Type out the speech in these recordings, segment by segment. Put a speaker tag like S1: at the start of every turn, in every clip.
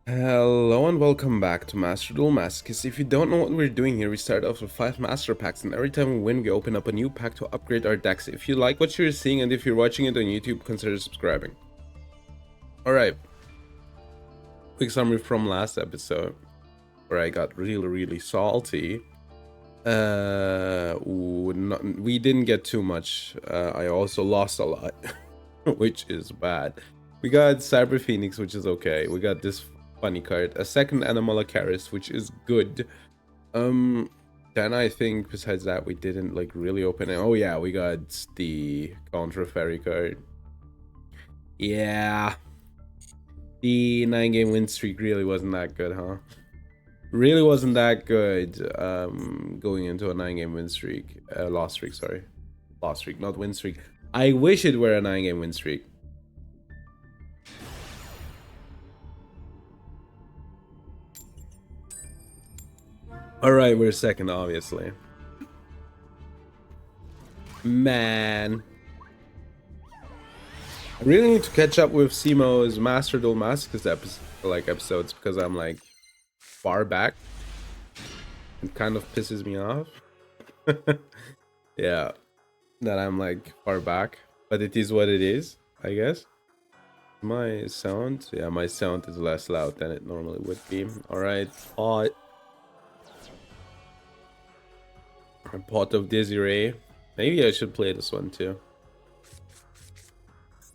S1: Hello and welcome back to Duel Masochist. If you don't know what we're doing here, we start off with 5 master packs, and every time we win we open up a new pack to upgrade our decks. If you like what you're seeing and if you're watching it on YouTube, consider subscribing. Alright, quick summary from last episode where I got really salty. We didn't get too much. I also lost a lot, which is bad. We got Cyber Phoenix, which is okay. We got this funny card, a second Anomalocaris, which is good. Then I think besides that we didn't like really open it. Oh yeah, we got the Contra Fairy card. Yeah, the 9-game win streak really wasn't that good, huh? Really wasn't that good. Going into a 9-game win streak, loss streak. Sorry, loss streak, not win streak. I wish it were a 9-game win streak. All right, we're second, obviously. Man, I really need to catch up with Simo's Duel Masochist episodes because I'm like far back. It kind of pisses me off. Yeah, that I'm like far back, but it is what it is, I guess. My sound, yeah, my sound is less loud than it normally would be. All right, pot. A pot of Desiree. Maybe I should play this one too.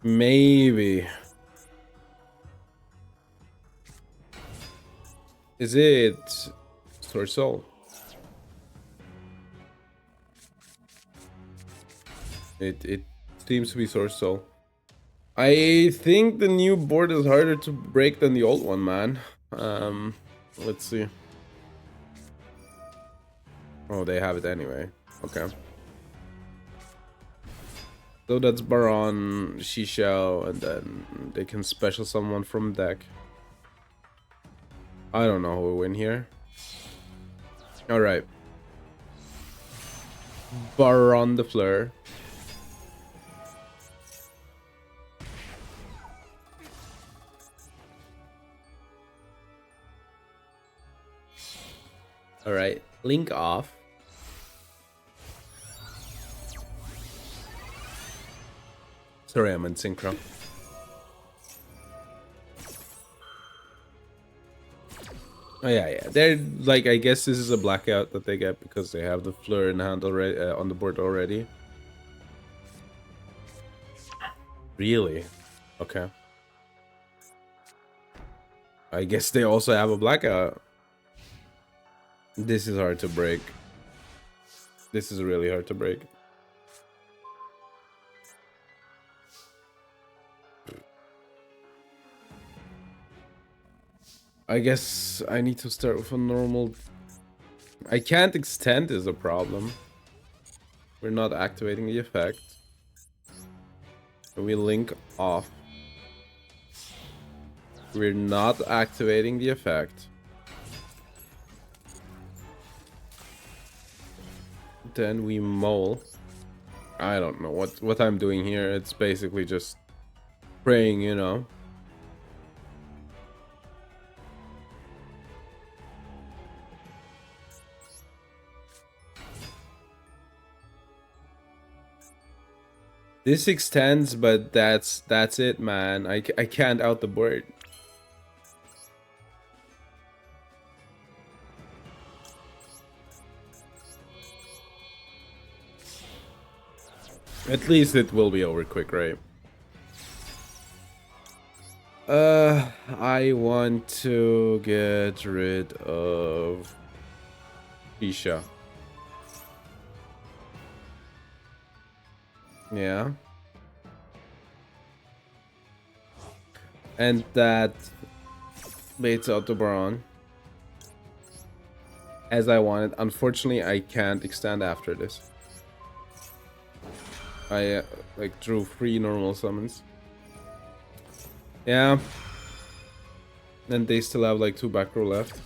S1: Maybe. Is it Sword Soul? It seems to be Sword Soul. I think the new board is harder to break than the old one, man. Let's see. Oh, they have it anyway. Okay. So that's Baron, Shishao, and then they can special someone from deck. I don't know who will win here. Alright. Baron the Fleur. Alright, link off. Sorry, I'm in synchro. Oh yeah. They're like, I guess this is a blackout that they get because they have the Fleur in hand already on the board already. Really? Okay. I guess they also have a blackout. This is hard to break. This is really hard to break. I guess I need to start with a normal... I can't extend is a problem. We're not activating the effect. We link off. We're not activating the effect. Then we mole. I don't know what I'm doing here. It's basically just praying, you know. This extends, but that's it, man. I can't out the board. At least it will be over quick, right? I want to get rid of Isha. Yeah. And that baits out the Baron. As I wanted. Unfortunately, I can't extend after this. I like drew 3 normal summons. Yeah. And they still have like 2 back row left.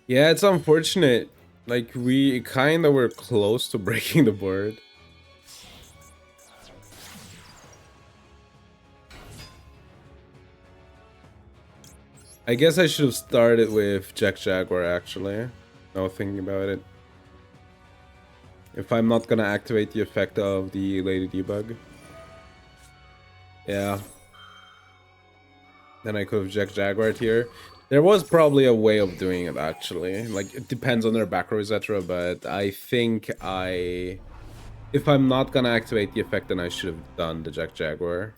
S1: Yeah, it's unfortunate. Like, we kind of were close to breaking the board. I guess I should have started with Jack Jaguar, actually. Now thinking about it. If I'm not gonna activate the effect of the Lady Debug. Yeah. Then I could have Jack Jaguar here. There was probably a way of doing it, actually. Like, it depends on their back row, etc. But I think if I'm not gonna activate the effect, then I should have done the Jack Jaguar.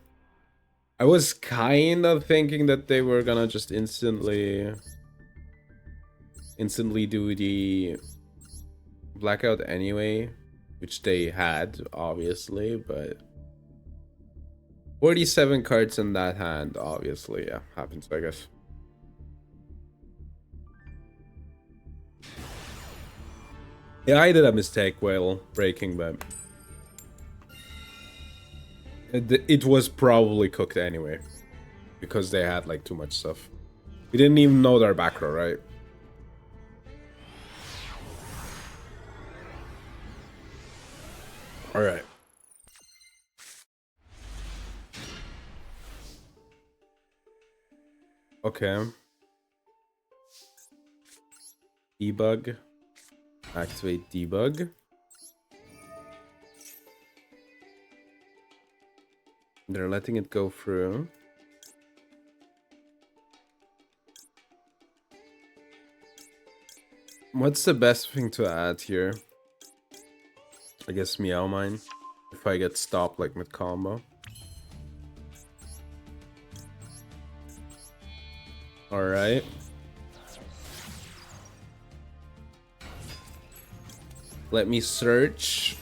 S1: I was kind of thinking that they were gonna just instantly do the blackout anyway, which they had, obviously, but 47 cards in that hand, obviously, yeah, happens, I guess. Yeah, I did a mistake while breaking, but it was probably cooked anyway, because they had like too much stuff. We didn't even know their back row, right? All right. Okay. Debug. Activate debug. They're letting it go through. What's the best thing to add here? I guess Meow Mine. If I get stopped like mid combo. Alright. Let me search.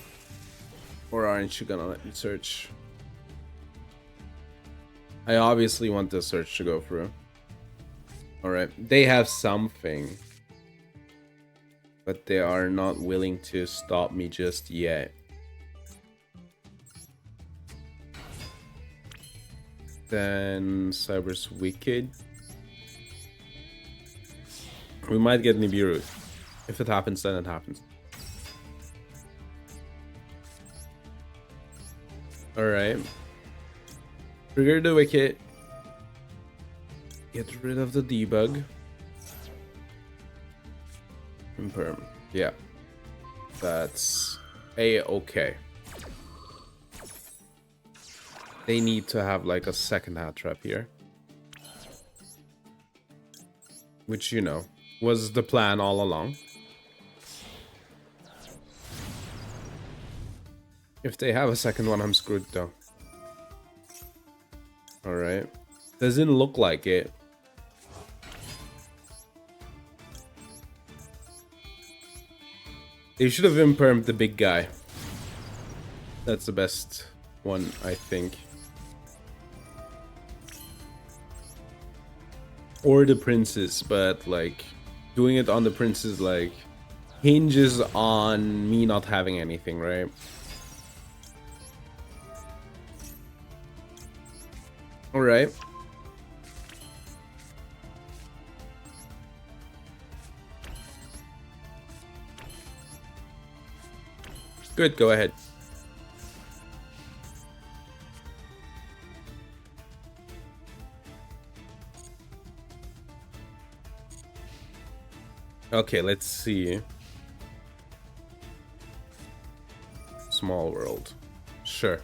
S1: Or aren't you gonna let me search? I obviously want the search to go through. Alright. They have something. But they are not willing to stop me just yet. Then Cyber's Wicked. We might get Nibiru. If it happens, then it happens. Alright. Trigger the Wicked. Get rid of the debug. Imperm. Yeah. That's A-okay. They need to have like a second hat trap here. Which, you know, was the plan all along. If they have a second one, I'm screwed though. Alright. Doesn't look like it. They should have impermed the big guy. That's the best one, I think. Or the princess, but like doing it on the princess like hinges on me not having anything, right? All right. Good, go ahead. Okay, let's see. Small world. Sure.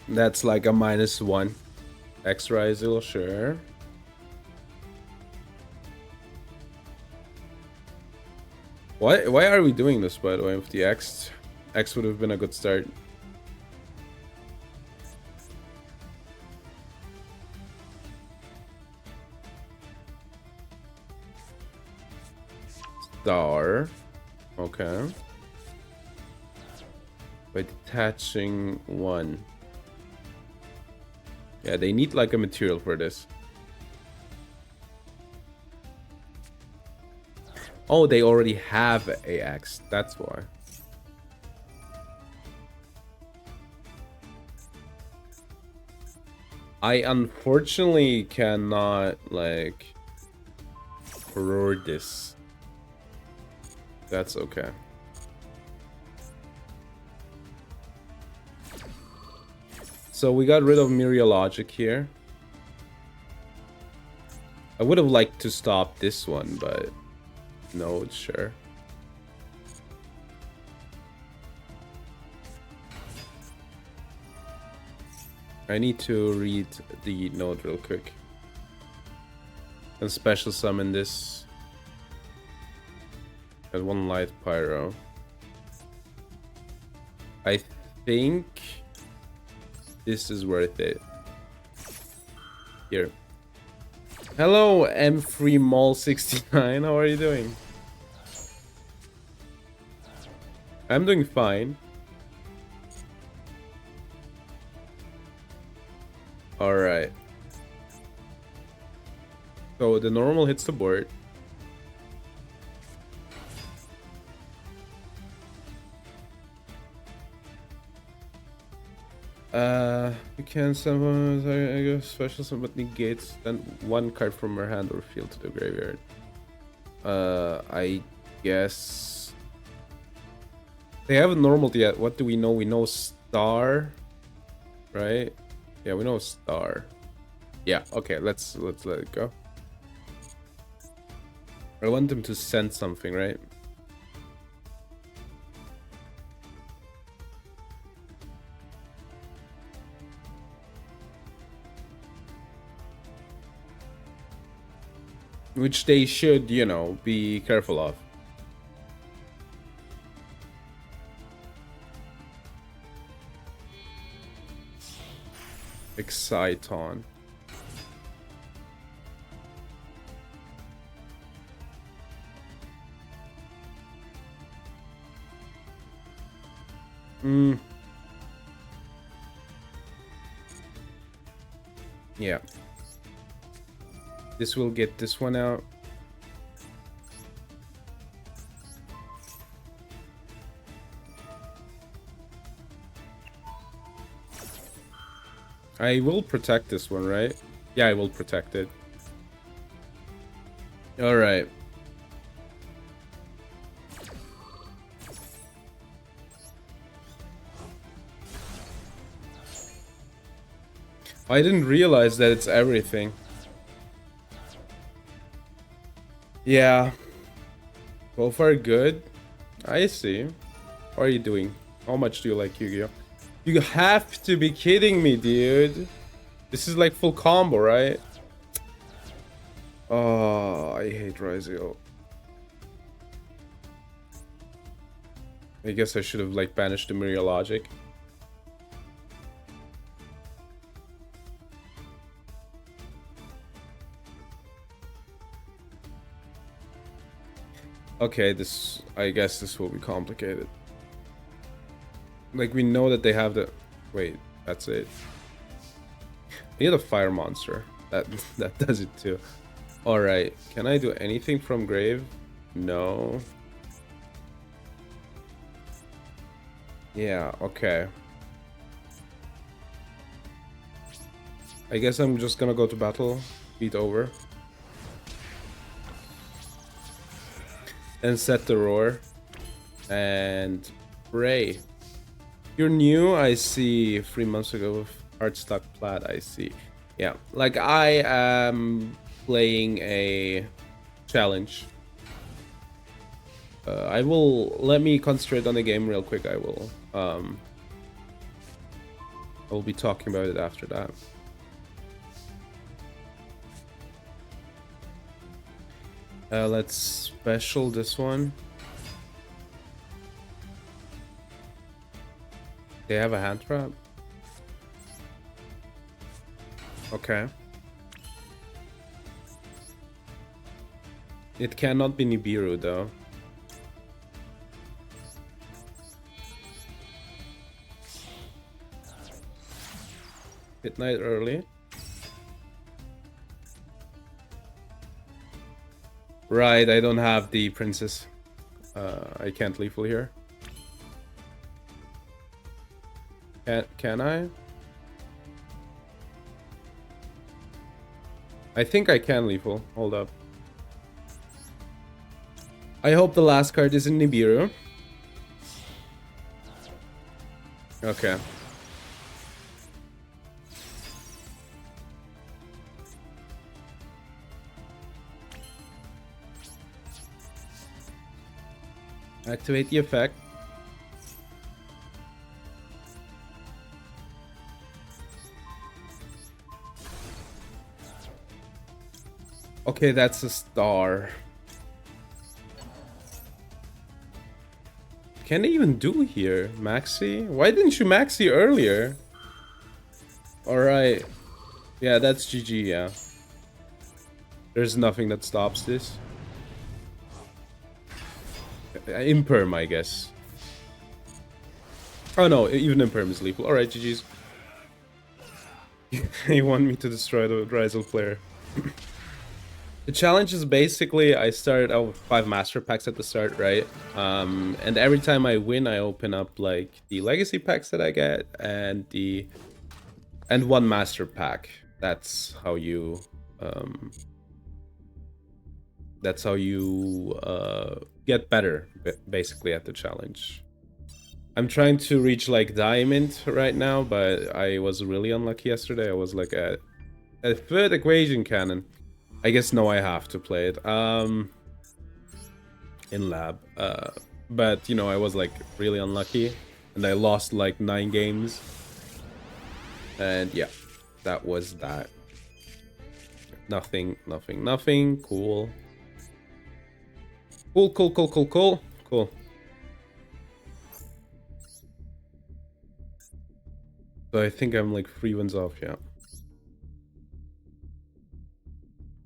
S1: That's like a -1. X-Rizal, sure. Why are we doing this, by the way, with the X? X would have been a good start. Star. Okay. By detaching one. Yeah, they need like a material for this. Oh, they already have AX. That's why. I unfortunately cannot like for this. That's okay. So we got rid of Myriad Logic here. I would have liked to stop this one, but no, sure. I need to read the note real quick. And special summon this. And one light pyro. I think this is worth it. Here. Hello, M3 Mall 69. How are you doing? I'm doing fine. Alright. So the normal hits the board. You can summon, I guess, special summon, but negates then one card from her hand or field to the graveyard. I guess they haven't normaled yet. What do we know? We know Star, right? Yeah, we know Star. Yeah, okay, let's let it go. I want them to send something, right? Which they should, you know, be careful of. Exciton. Yeah. This will get this one out. I will protect this one, right? Yeah, I will protect it. Alright. I didn't realize that it's everything. Yeah. So far good. I see. What are you doing? How much do you like Yu-Gi-Oh? You have to be kidding me, dude. This is like full combo, right? Oh, I hate Rizio. I guess I should have like banished the Myriad Logic. Okay, this, I guess this will be complicated. Like, we know that they have the... Wait, that's it. I need a fire monster. That does it too. Alright, can I do anything from grave? No. Yeah, okay. I guess I'm just gonna go to battle. Beat over. And set the roar. And pray. You're new, I see. 3 months ago with Heartstock Plat, I see. Yeah, like I am playing a challenge. I will, let me concentrate on the game real quick. I will be talking about it after that. Let's special this one. They have a hand trap. Okay. It cannot be Nibiru though. Hit night early. Right, I don't have the princess. I can't lethal here. Can I? I think I can lethal. Hold up. I hope the last card is in Nibiru. Okay. Activate the effect. Okay, that's a star. Can they even do here? Maxi? Why didn't you Maxi earlier? Alright. Yeah, that's GG, yeah. There's nothing that stops this. Imperm, I guess. Oh no, even Imperm is lethal. Alright, GG's. You want me to destroy the Rizel player. The challenge is basically I started out with 5 master packs at the start, right? And every time I win, I open up like the legacy packs that I get and one master pack. That's how you get better basically at the challenge. I'm trying to reach like diamond right now, but I was really unlucky yesterday. I was like at a third equation cannon. I guess now I have to play it in lab, but you know, I was like really unlucky and I lost like 9 games, and yeah, that was that. Nothing. Cool. So I think I'm like 3 wins off. Yeah,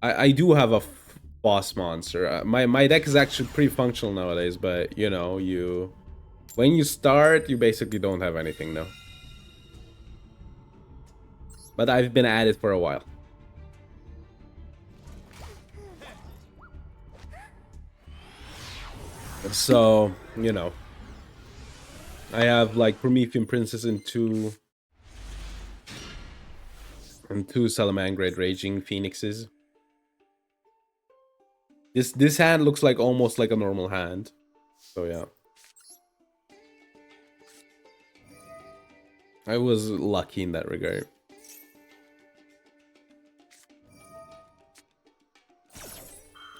S1: I do have a boss monster. My deck is actually pretty functional nowadays, but you know, when you start, you basically don't have anything now. But I've been at it for a while. So, you know, I have like Promethean Princess and two Salamangreat Raging Phoenixes. This hand looks like almost like a normal hand. So yeah. I was lucky in that regard.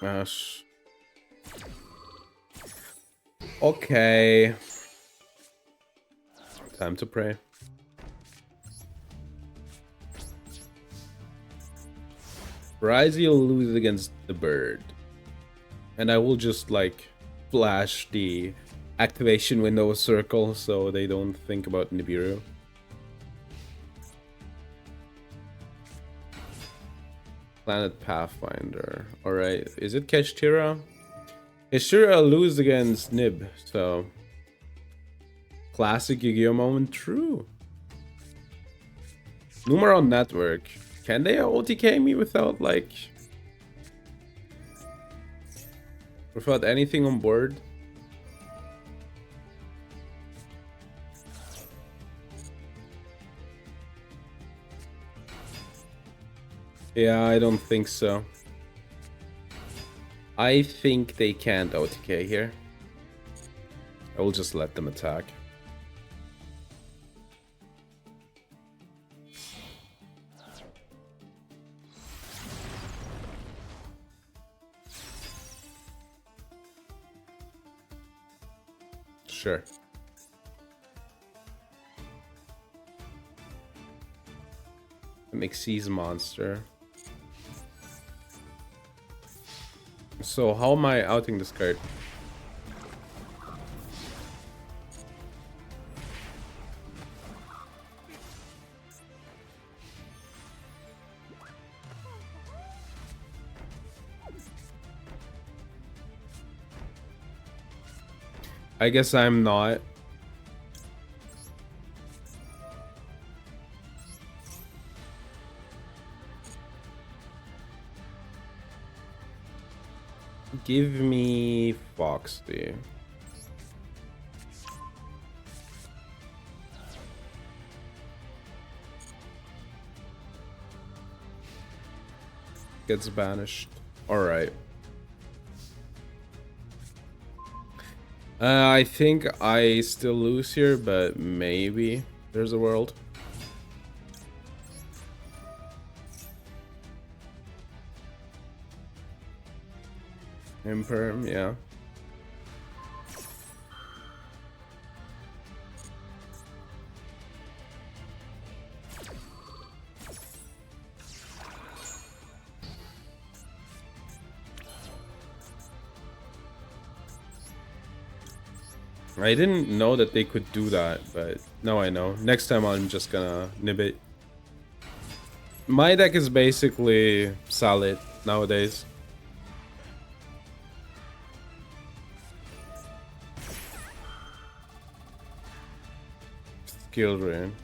S1: Gosh. Okay. Time to pray. Bryzy will lose against the bird. And I will just like flash the activation window circle so they don't think about Nibiru. Planet Pathfinder. Alright, is it Keshtira? Keshtira lose against Nib, so... Classic Yu-Gi-Oh moment, true. Numeron Network. Can they OTK me without, like... without anything on board? Yeah, I don't think so. I think they can't OTK here. I will just let them attack. Sure. McSee's monster. So how am I outing this card? I guess I'm not. Give me Foxy. Gets banished. Alright. I think I still lose here, but maybe there's a world. Imperm, yeah. I didn't know that they could do that, but now I know. Next time I'm just gonna nib it. My deck is basically solid nowadays. Skill Drain.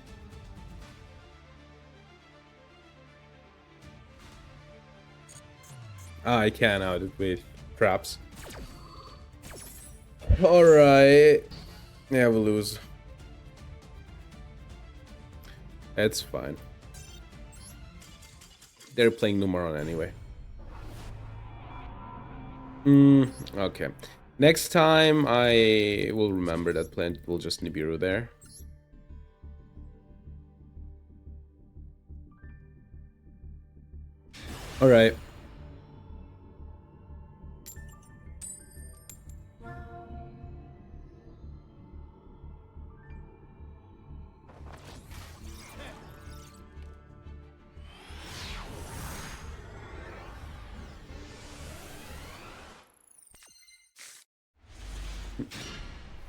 S1: Ah, I can out it with traps. Alright. Yeah, we'll lose. It's fine. They're playing Numeron anyway. Okay. Next time I will remember that plant will just Nibiru there. Alright.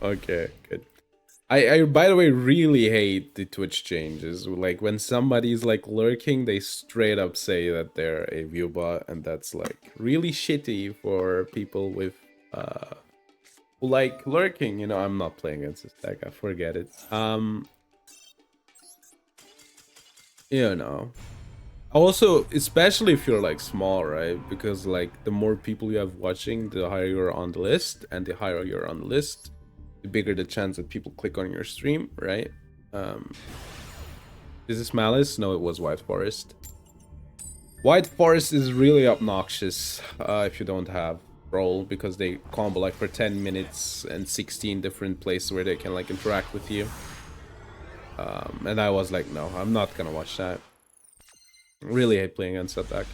S1: Okay, good. I by the way really hate the Twitch changes. Like when somebody's like lurking, they straight up say that they're a viewbot, and that's like really shitty for people with who like lurking. You know, I'm not playing against this deck. I forget it. You know. Also, especially if you're like small, right? Because like the more people you have watching, the higher you're on the list, and the higher you're on the list, the bigger the chance that people click on your stream, right? Is this Malice? No, it was White Forest. White Forest is really obnoxious if you don't have roll, because they combo like for 10 minutes and 16 different places where they can like interact with you. And I was like, no, I'm not gonna watch that. Really hate playing against that deck.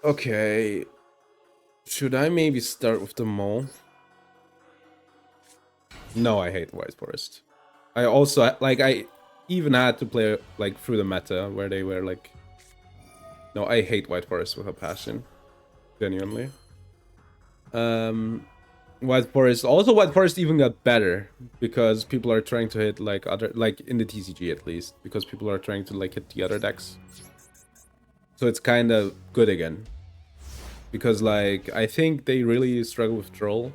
S1: Okay. Should I maybe start with the mole? No, I hate White Forest. I also, like, I even had to play, like, through the meta, where they were, like... No, I hate White Forest with a passion. Genuinely. White Forest... Also, White Forest even got better, because people are trying to hit, like, other... Like, in the TCG, at least. Because people are trying to, like, hit the other decks. So it's kind of good again. Because, like, I think they really struggle with Troll.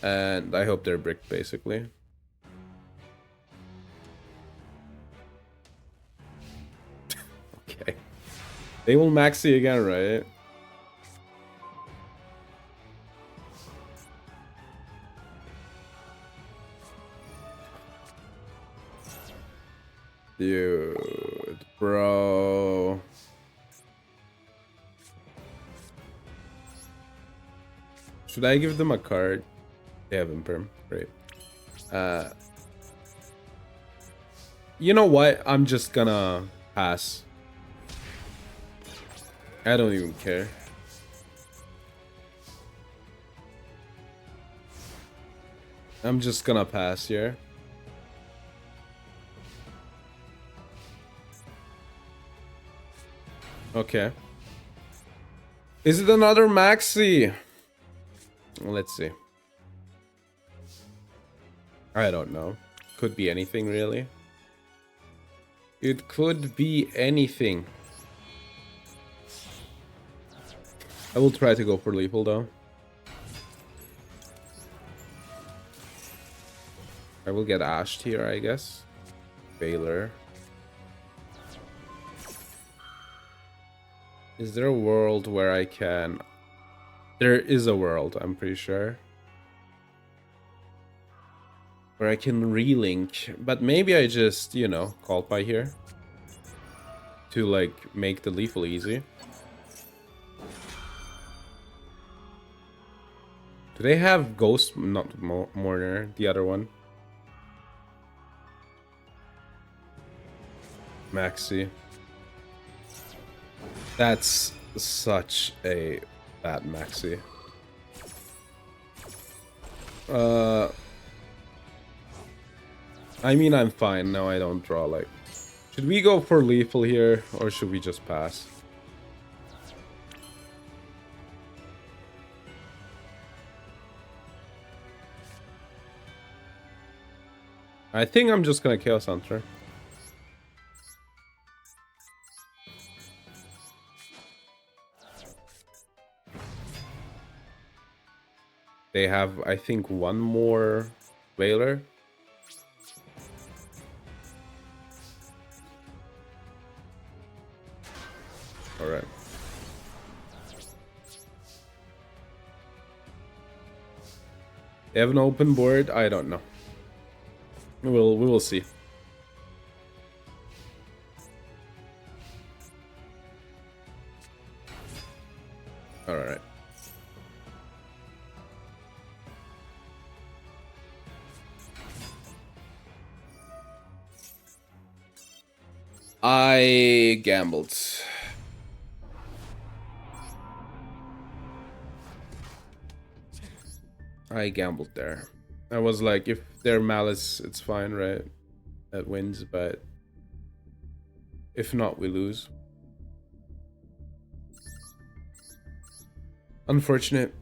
S1: And I hope they're bricked, basically. Okay. They will maxi again, right? Dude, bro. Should I give them a card? They have Imperm. Great. You know what? I'm just gonna pass. I don't even care. I'm just gonna pass here. Okay. Is it another maxi? Let's see. I don't know. Could be anything, really. It could be anything. I will try to go for lethal, though. I will get ashed here, I guess. Baylor. Is there a world where I can... There is a world, I'm pretty sure. Where I can relink. But maybe I just, you know, call by here. To, like, make the lethal easy. Do they have Ghost? Not Mourner, the other one. Maxi. That's such a bad Maxi. I mean, I'm fine. No, I don't draw, like... Should we go for lethal here, or should we just pass? I think I'm just gonna Chaos Hunter. They have, I think, one more Whaler. Alright. They have an open board? I don't know. We will see. Alright. I gambled. I gambled there. I was like, if they're Malice, it's fine, right? That wins, but if not, we lose. Unfortunate.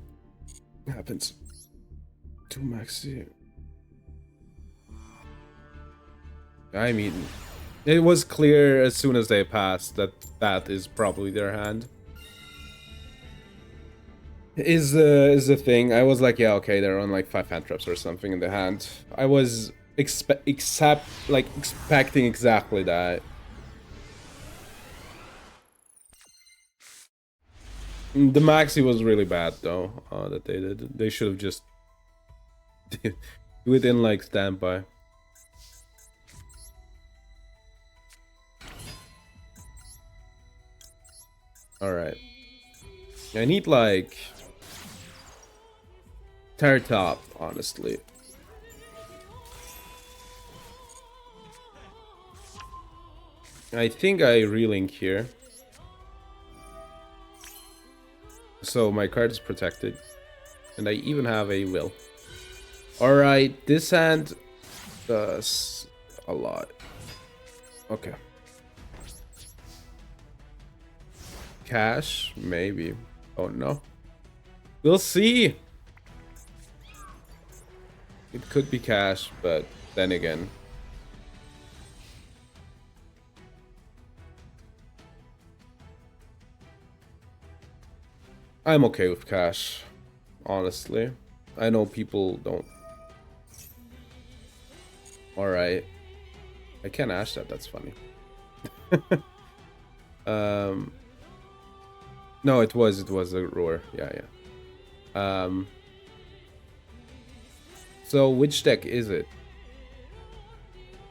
S1: Happens. 2 Maxi. I mean, it was clear as soon as they passed that that is probably their hand. Is the thing. I was like, yeah, okay, they're on like 5 hand traps or something in the hand. I was expecting exactly that. The Maxi was really bad though, that they did. They should have just do it in like standby. Alright. I need like Tear top, honestly. I think I relink here. So my card is protected. And I even have a will. Alright, this hand does a lot. Okay. Cash? Maybe. Oh no. We'll see! It could be cash, but then again. I'm okay with cash, honestly. I know people don't. Alright. I can't ash that, that's funny. No, it was a roar. Yeah. So which deck is it?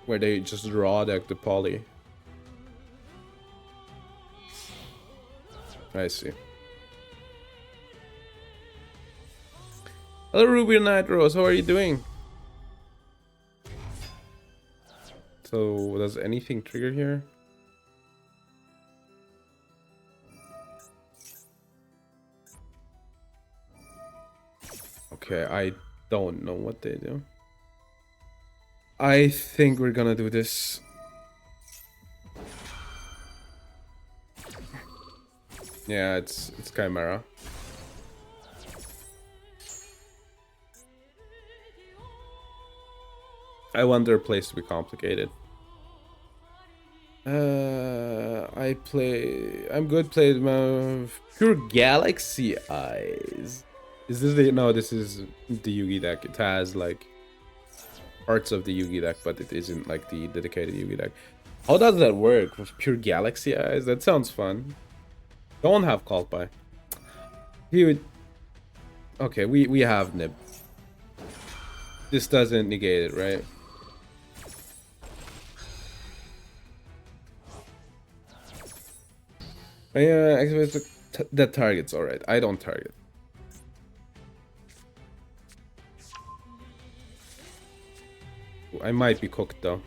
S1: Where they just raw deck the poly? I see. Hello Ruby and Night Rose, how are you doing? So does anything trigger here? Okay, I don't know what they do. I think we're gonna do this. Yeah, it's Chimera. I want their place to be complicated. I'm good played my Pure Galaxy Eyes. Is this the no, this is the Yugi deck. It has like parts of the Yugi deck, but it isn't like the dedicated Yugi deck. How does that work with Pure Galaxy Eyes? That sounds fun. Don't have called by. He would. Okay, we have Nib. This doesn't negate it, right? Activate the targets. All right, I don't target. I might be cooked though.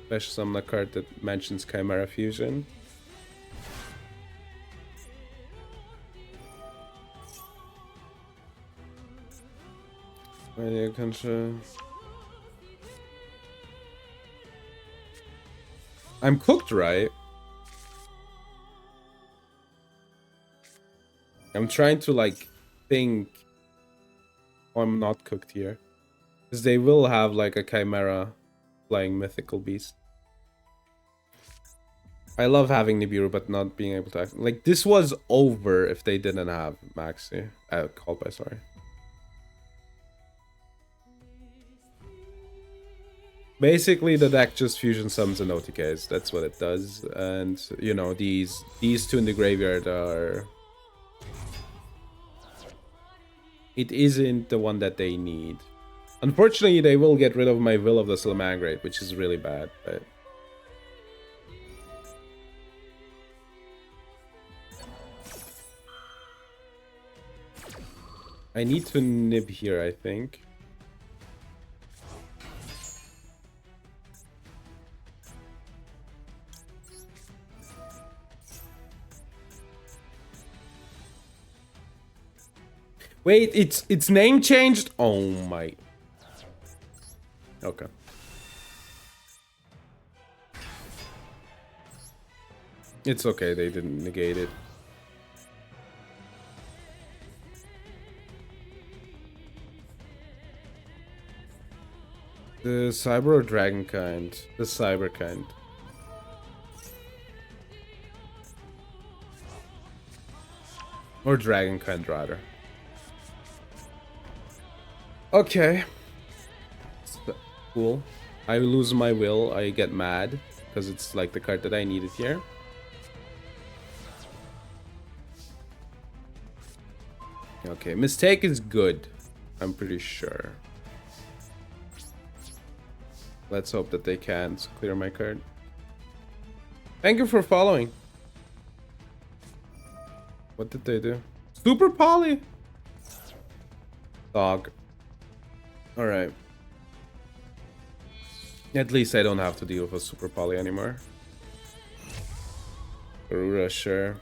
S1: Special summon a card that mentions Chimera Fusion. I'm cooked, right? I'm trying to like think. Oh, I'm not cooked here. Because they will have like a Chimera flying mythical beast. I love having Nibiru, but not being able to act. Like, this was over if they didn't have Maxi. Called by, sorry. Basically, the deck just fusion summons and OTKs. That's what it does. And, you know, these two in the graveyard are... It isn't the one that they need. Unfortunately, they will get rid of my Will of the Salamangreat, which is really bad, but... I need to nib here, I think. Wait, its name changed? Oh my. Okay. It's okay, they didn't negate it. The Cyber or Dragon kind? The Cyber kind. Or Dragon kind, rather. Okay. Cool. I lose my will, I get mad, because it's like the card that I needed here. Okay, Mistake is good, I'm pretty sure. Let's hope that they can't clear my card. Thank you for following. What did they do? Super Poly? Dog. Alright. At least I don't have to deal with a Super Poly anymore. Garura, sure.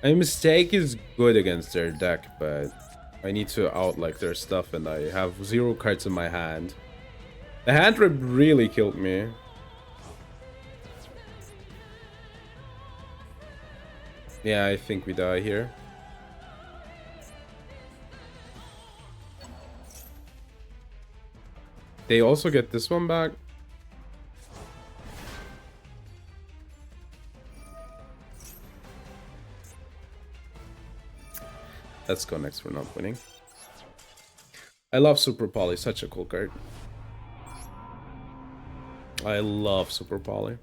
S1: A Mistake is good against their deck, but I need to out like their stuff and I have 0 cards in my hand. The hand rip really killed me. Yeah, I think we die here. They also get this one back. Let's go next. We're not winning. I love Super Poly. Such a cool card. I love Super Poly.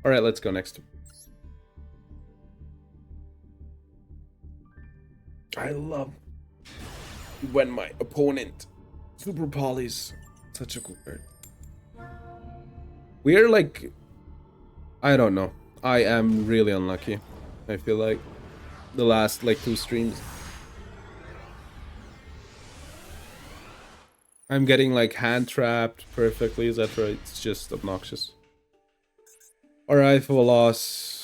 S1: Alright, let's go next. I love when my opponent Super Polys. Such a cool card. We are like... I don't know. I am really unlucky. I feel like the last like 2 streams. I'm getting like hand trapped perfectly, is that right? It's just obnoxious. Alright, for a loss.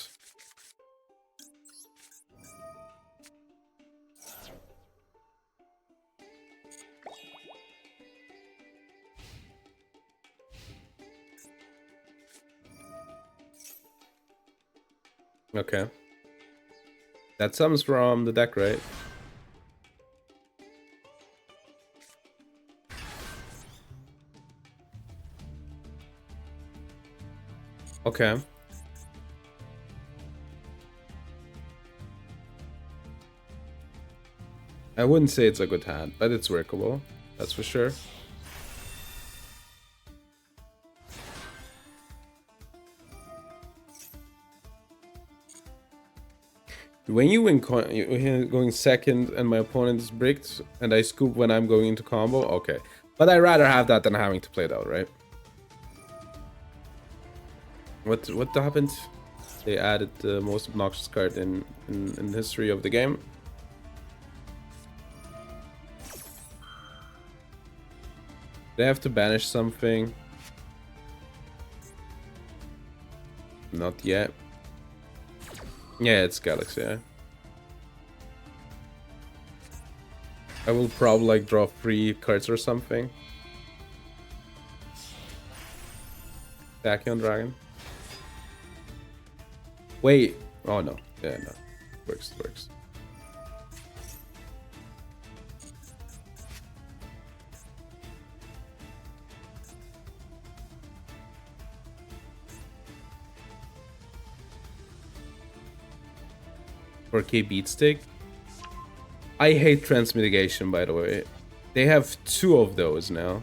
S1: Okay. That sums from the deck, right? Okay. I wouldn't say it's a good hand, but it's workable. That's for sure. When you win you're going second and my opponent is bricked and I scoop when I'm going into combo, okay. But I'd rather have that than having to play it out, right? What happened? They added the most obnoxious card in the history of the game. They have to banish something. Not yet. Yeah, it's Galaxy, yeah. I will probably like draw 3 cards or something. Tachyon Dragon. Wait. Oh no. Yeah, no. Works. For K Beatstick. I hate transmitigation, by the way. They have 2 of those now.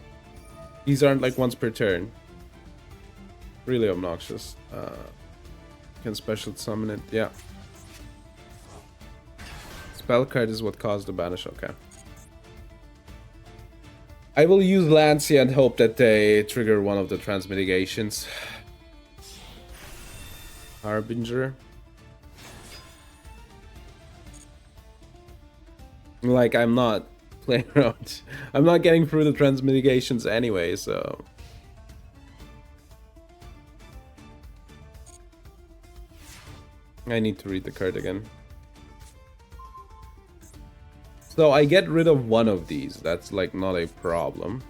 S1: These aren't like once per turn. Really obnoxious. Can special summon it, yeah. Spell card is what caused the banish, okay. I will use Lancia and hope that they trigger one of the transmitigations. Harbinger. Like, I'm not playing around. I'm not getting through the transmitigations anyway, so... I need to read the card again. So I get rid of one of these. That's like not a problem.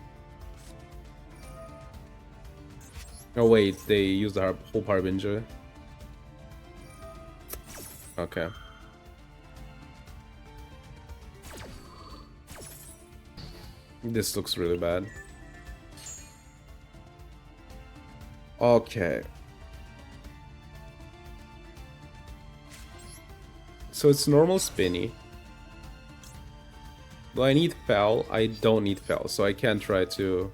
S1: Oh wait, they use the whole Harbinger. Okay. This looks really bad. Okay. So it's normal spinny. Do I need Fel? I don't need Fel, so I can try to...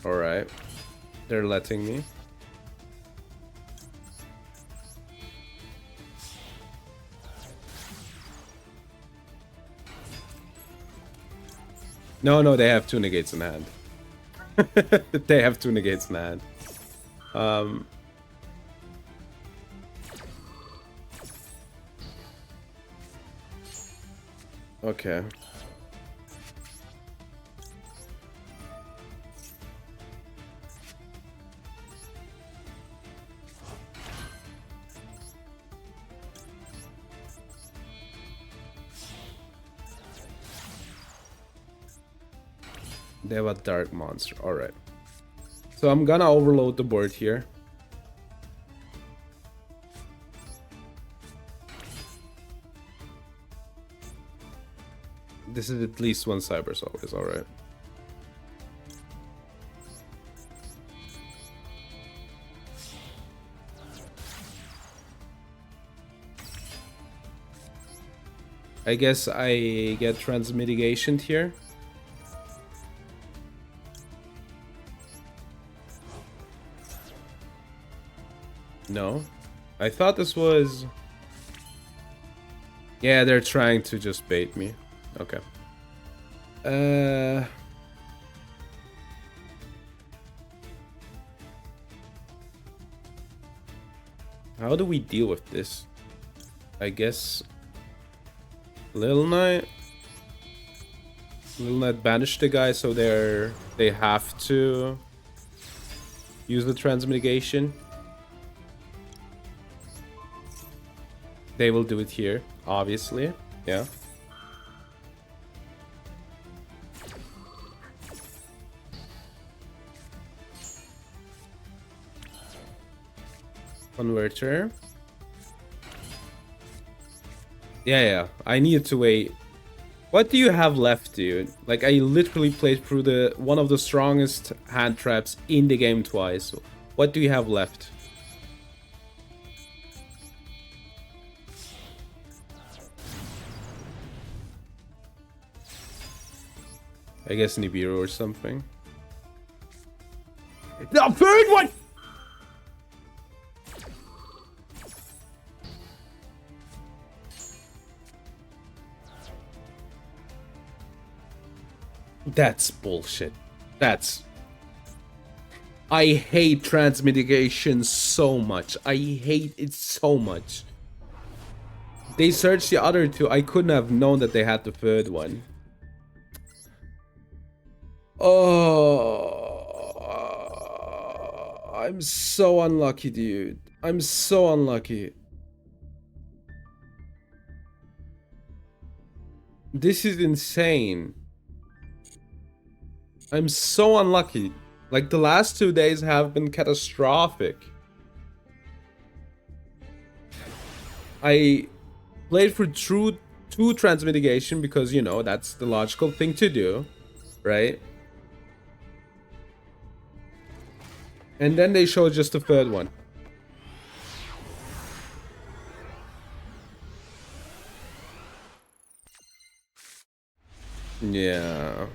S1: Alright. They're letting me. No, they have 2 negates in hand. They have 2 negates in hand. Okay. They have a dark monster. Alright. So I'm gonna overload the board here. This is at least 1 Cyber Soul, is alright. I guess I get transmitigation here. No. I thought this was... Yeah, they're trying to just bait me. Okay. How do we deal with this? I guess... Little Knight banished the guy, so they have to use the transmitigation. They will do it here, obviously. Yeah. Converter. Yeah. I needed to wait. What do you have left, dude? Like, I literally played through one of the strongest hand traps in the game twice. What do you have left? I guess Nibiru or something. The third one! That's bullshit. That's... I hate transmitigation so much. I hate it so much. They searched the other two. I couldn't have known that they had the third one. Oh, I'm so unlucky, dude. I'm so unlucky. This is insane. I'm so unlucky. Like, the last 2 days have been catastrophic. I played for two transmitigation because, you know, that's the logical thing to do, right? And then they showed just the third one. Yeah.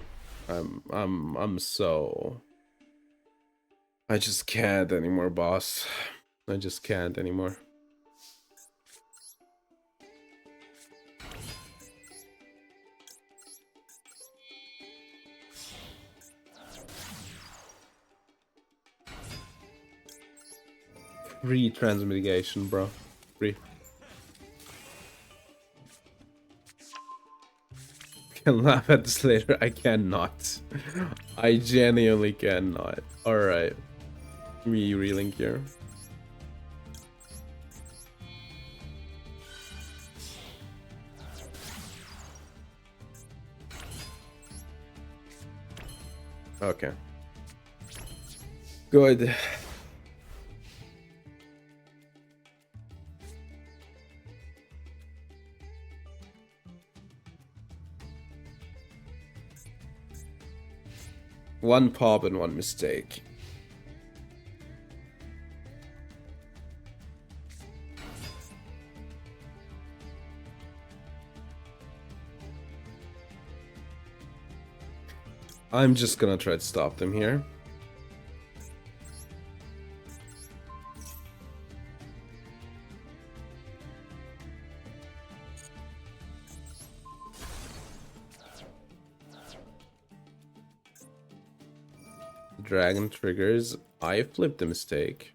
S1: I'm so... I just can't anymore, boss. I just can't anymore. Free transmitigation, bro. Free. Can laugh at this later. I cannot. I genuinely cannot. Alright. Me relink here. Okay. Good. One pop and one mistake. I'm just gonna try to stop them here. Dragon triggers. I flipped a mistake.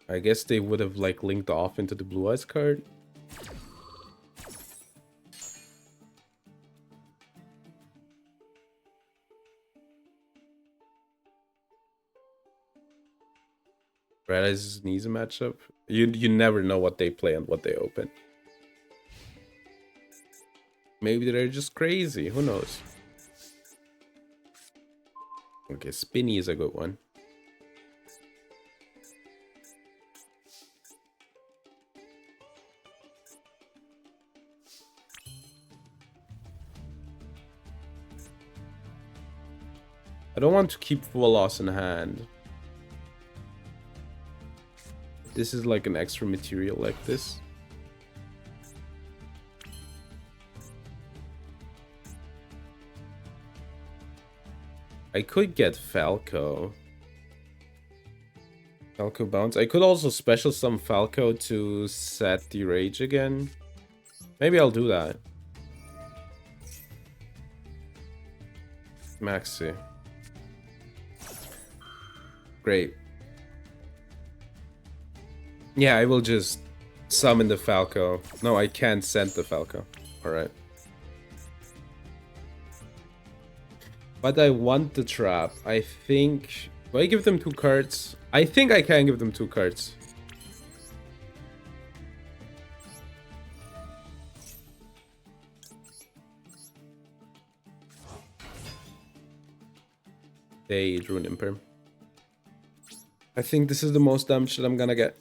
S1: I guess they would have like linked off into the blue eyes card. Red eyes needs a matchup. You never know what they play and what they open. Maybe they're just crazy. Who knows? Okay, Spinny is a good one. I don't want to keep full loss in hand. This is like an extra material like this. I could get Falco. Falco bounce. I could also special summon Falco to set the rage again. Maybe I'll do that. Maxi. Great. Yeah, I will just summon the Falco. No, I can't send the Falco. Alright. But I want the trap. I think... Do I give them 2 cards? I think I can give them 2 cards. They drew an Imperm. I think this is the most damage that I'm gonna get.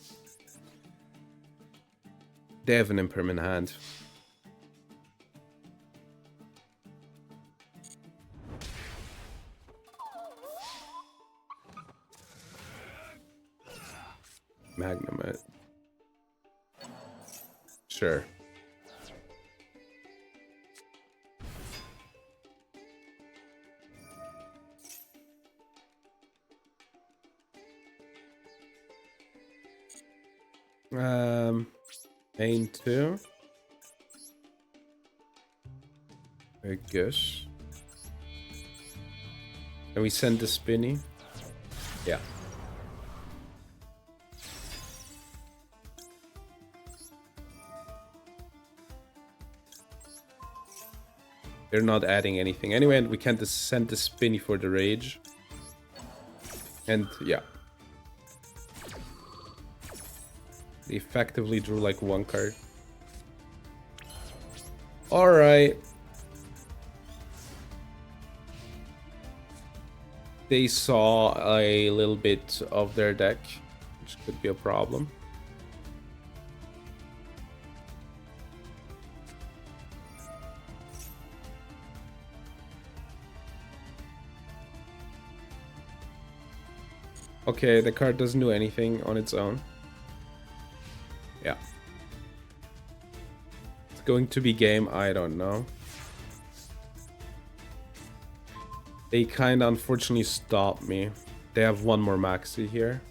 S1: They have an Imperm in hand. Magnemite. Sure. Main 2. I guess. Can we send the spinny? Yeah. They're not adding anything. Anyway, and we can't just send the spinny for the rage. And yeah. They effectively drew like one card. Alright. They saw a little bit of their deck, which could be a problem. Okay, the card doesn't do anything on its own. Yeah. It's going to be game, I don't know. They kinda unfortunately stopped me. They have one more maxi here.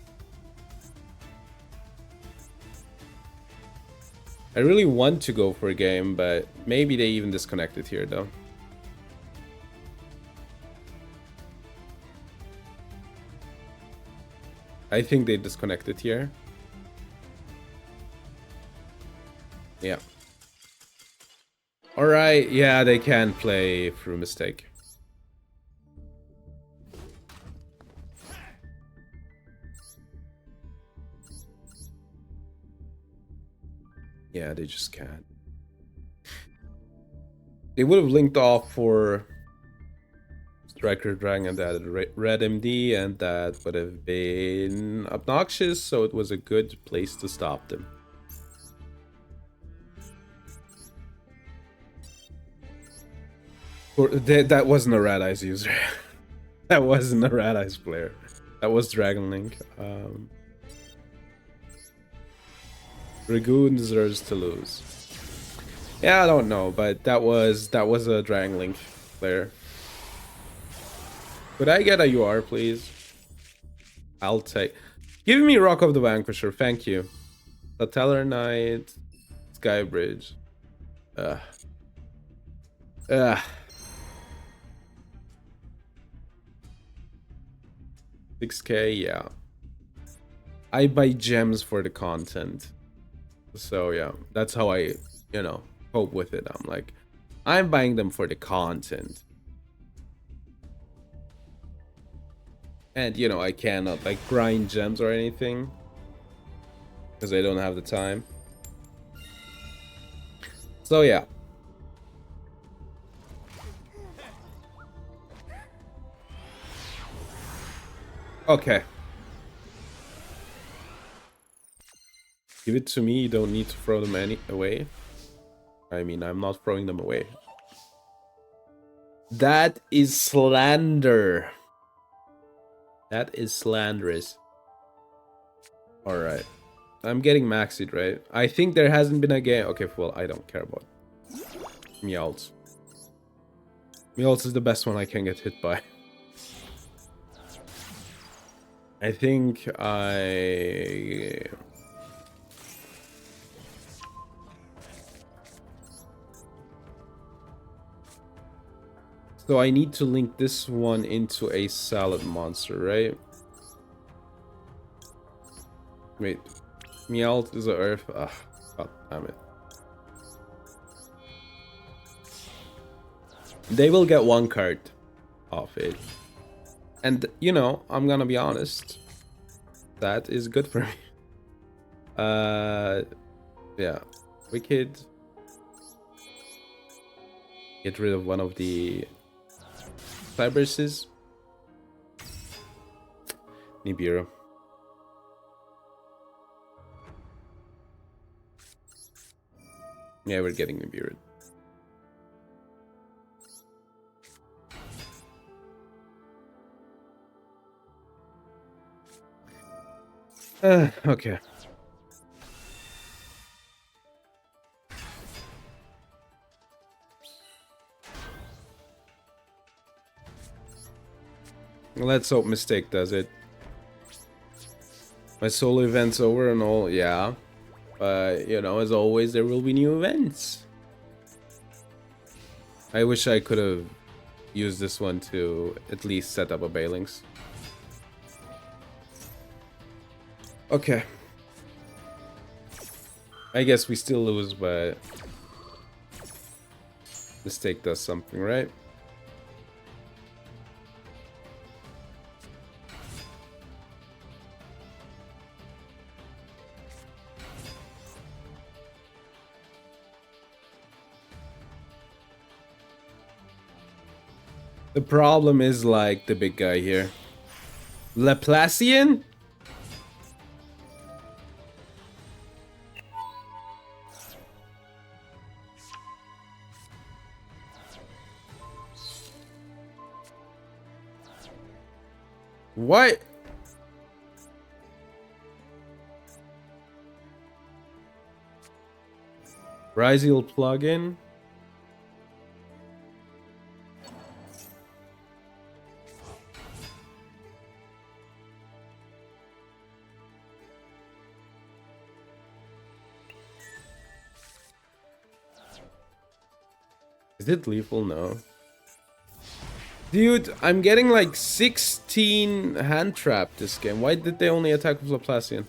S1: I really want to go for a game, but maybe they even disconnected here though. I think they disconnected here. Yeah. Alright, yeah, they can play through mistake. Yeah, they just can't. They would have linked off for Striker Dragon and added Red MD, and that would have been obnoxious, so it was a good place to stop them. That wasn't a Red Eyes user. That wasn't a Red Eyes player. That was Dragon Link. Dragoon deserves to lose. Yeah, I don't know, but that was a Dragon Link player. Could I get a UR, please? I'll take. Give me Rock of the Vanquisher, thank you. Satellar Knight, Skybridge. 6K, yeah. I buy gems for the content. So yeah, that's how I, you know, cope with it. I'm like, I'm buying them for the content. And, you know, I cannot, like, grind gems or anything. Because I don't have the time. So, yeah. Okay. Give it to me, you don't need to throw them away. I mean, I'm not throwing them away. That is slander. That is slanderous. Alright. I'm getting maxied, right? I think there hasn't been a game. Okay, well, I don't care about Meowth. Meowth is the best one I can get hit by. I think So I need to link this one into a salad monster, right? Wait. Meowth is a earth. Ah, god damn it. They will get one card off it. And, you know, I'm gonna be honest. That is good for me. Yeah. Wicked. Get rid of one of the Cyberses. Nibiru. Yeah, we're getting Nibiru. Okay. Let's hope Mistake does it. My solo event's over and all, yeah. But, you know, as always, there will be new events. I wish I could have used this one to at least set up a Balings. Okay. I guess we still lose, but mistake does something, right? The problem is like the big guy here. Laplacian? What? Ryziel plugin? Is it lethal? No. Dude, I'm getting like 16 hand trap this game. Why did they only attack with Laplacian?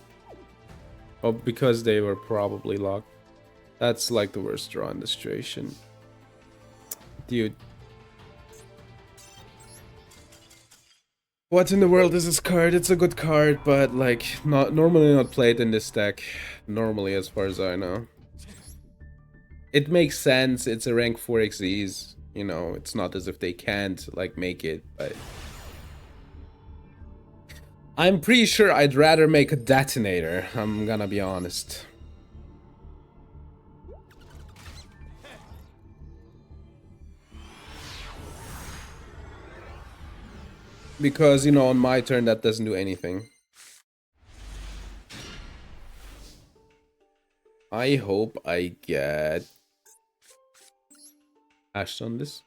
S1: Oh, because they were probably locked. That's like the worst draw in the situation. Dude. What in the world is this card? It's a good card, but like normally not played in this deck. Normally, as far as I know. It makes sense. It's a rank 4 XEs. You know, it's not as if they can't like make it, but I'm pretty sure I'd rather make a detonator. I'm gonna be honest. Because, you know, on my turn that doesn't do anything. I hope I get Ashed on this.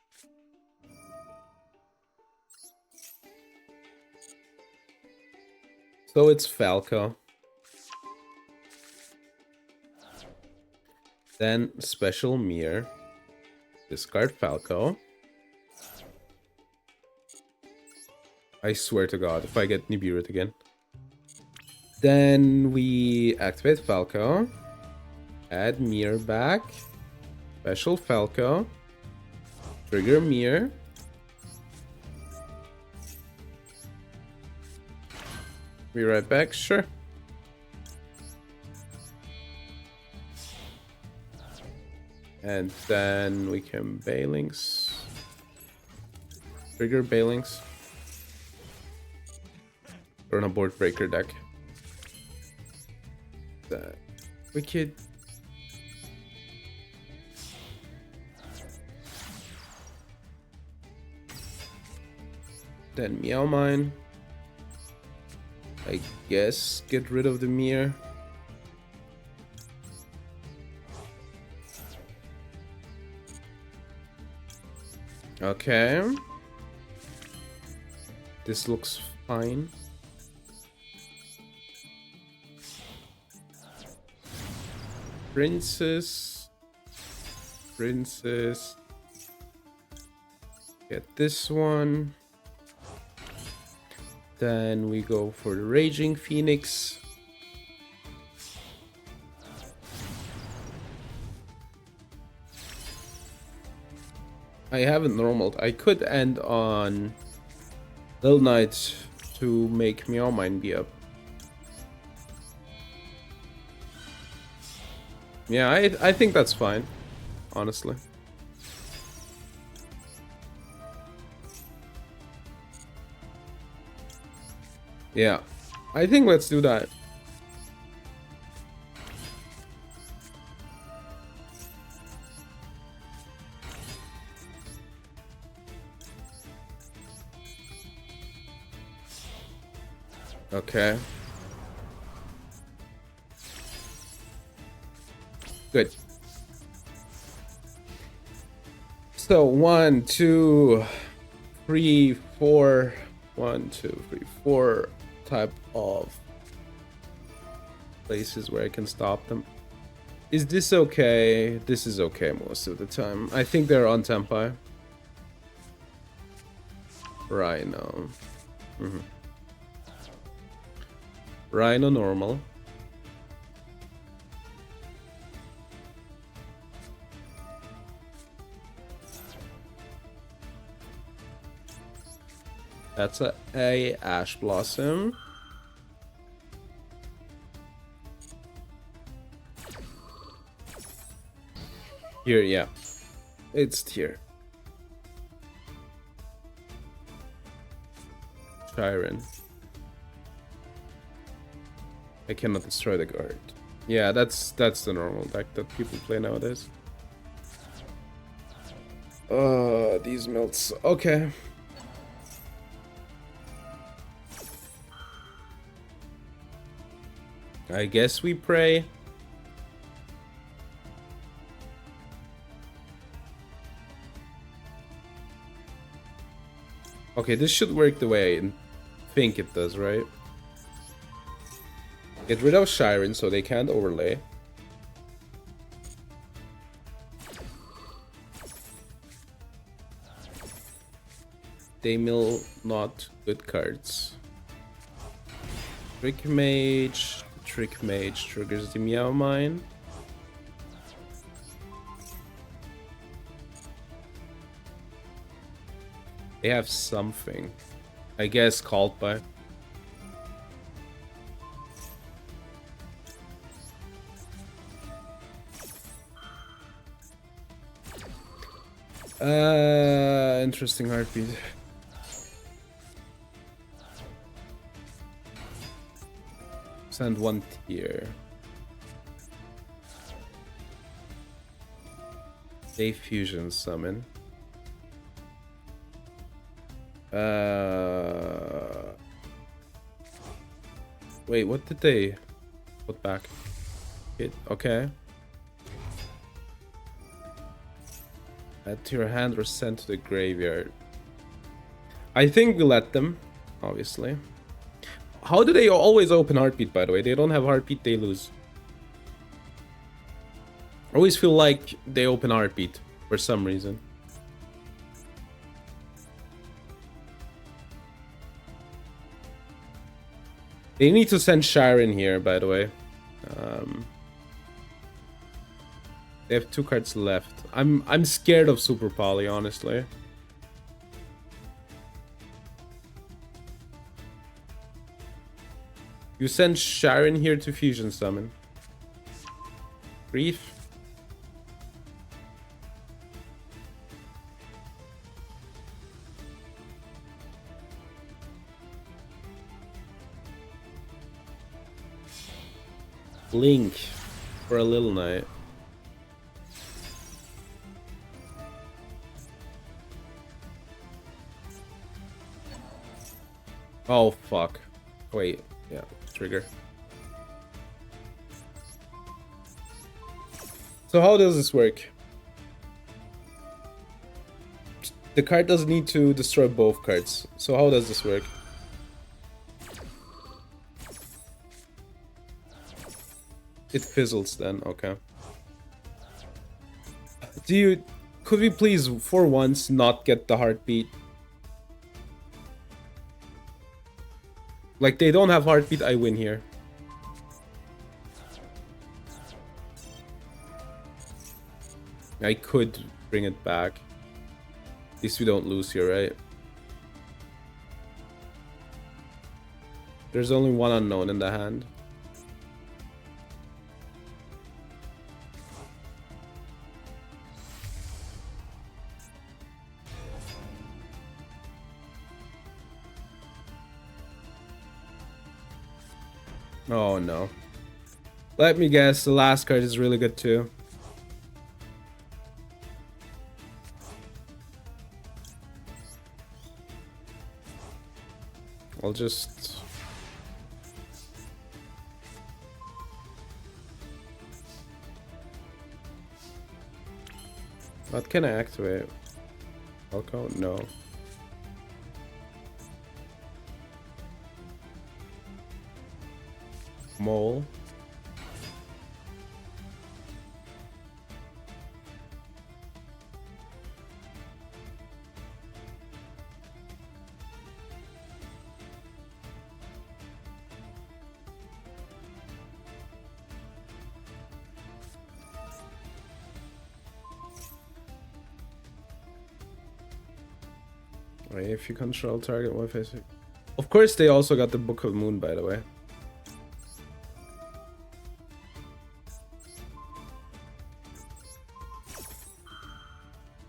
S1: So it's Falco. Then special mirror. Discard Falco. I swear to God, if I get Nibiru again. Then we activate Falco. Add mirror back. Special Falco. Trigger mirror. Be right back, sure. And then we can Balings. Trigger Balings. Turn a board breaker deck. That wicked. Then Meow Mine. I guess get rid of the mirror. Okay. This looks fine. Princess. Princess. Get this one. Then we go for the Raging Phoenix. I haven't normaled. I could end on Little Knight to make Meow Mine be up. Yeah, I think that's fine, honestly. Yeah, I think let's do that. Okay. Good. So 1, 2, 3, 4. 1, 2, 3, 4 type of places where I can stop them. Is this okay? This is okay most of the time. I think they're on tempi. Rhino. Rhino normal. That's a Ash Blossom. Here, yeah. It's here. Chiron. I cannot destroy the guard. Yeah, that's the normal deck that people play nowadays. These melts. Okay. I guess we pray. Okay, this should work the way I think it does, right? Get rid of Chiron so they can't overlay. They mill not good cards. Trick Mage. Trick Mage triggers the Meow Mine. They have something. I guess called by. Interesting heartbeat. Send one tier. They fusion summon. Wait, what did they put back? Okay. Add to your hand or send to the graveyard. I think we let them, obviously. How do they always open heartbeat, by the way? They don't have heartbeat, they lose. I always feel like they open heartbeat for some reason. They need to send Chiron here, by the way. They have 2 cards left. I'm scared of Super Poly, honestly. You send Chiron here to fusion summon. Grief. Link for a little night. Oh fuck. Wait, yeah, trigger. So how does this work? The card doesn't need to destroy both cards. So how does this work? It fizzles then, okay. Could we please, for once, not get the heartbeat? Like, they don't have heartbeat, I win here. I could bring it back. At least we don't lose here, right? There's only one unknown in the hand. Oh no. Let me guess, the last card is really good too. I'll just... What can I activate? Alco? No. Mole. Right, if you control target Wi-Fi. Of course, they also got the Book of Moon, by the way.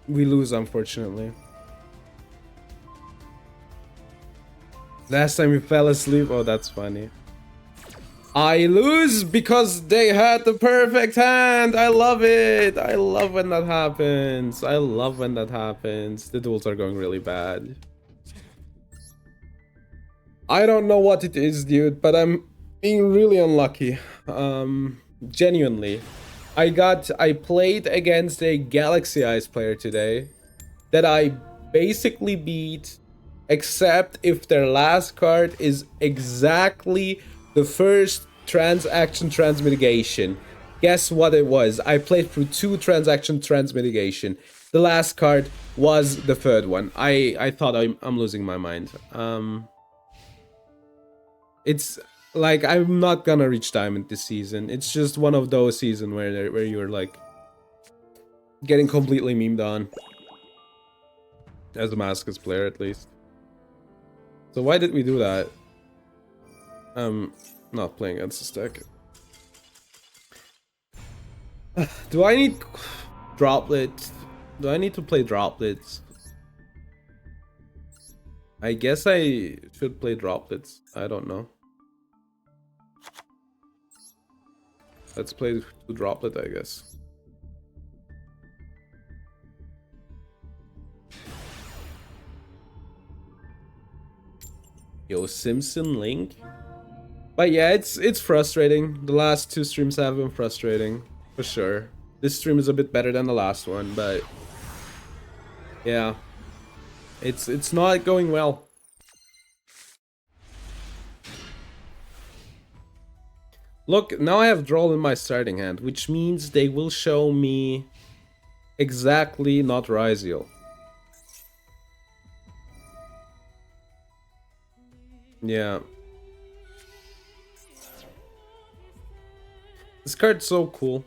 S1: We lose, unfortunately. Last time we fell asleep. Oh, that's funny. I lose because they had the perfect hand. I love it. I love when that happens. I love when that happens. The duels are going really bad. I don't know what it is, dude, but I'm being really unlucky. Genuinely. I played against a Galaxy Eyes player today that I basically beat, except if their last card is exactly the first transaction transmitigation. Guess what it was? I played through 2 transaction transmitigation. The last card was the third one. I thought I'm losing my mind. It's like I'm not gonna reach diamond this season. It's just one of those seasons where you're like getting completely memed on. As a Masochist player, at least. So why did we do that? Not playing against this deck. Do I need droplets? Do I need to play droplets? I guess I should play droplets. I don't know. Let's play the droplet, I guess. Yo, Simpson Link. But yeah, it's frustrating. The last 2 streams have been frustrating, for sure. This stream is a bit better than the last one, but yeah, it's not going well. Look, now I have Droll in my starting hand, which means they will show me exactly not Ryziel. Yeah. This card's so cool.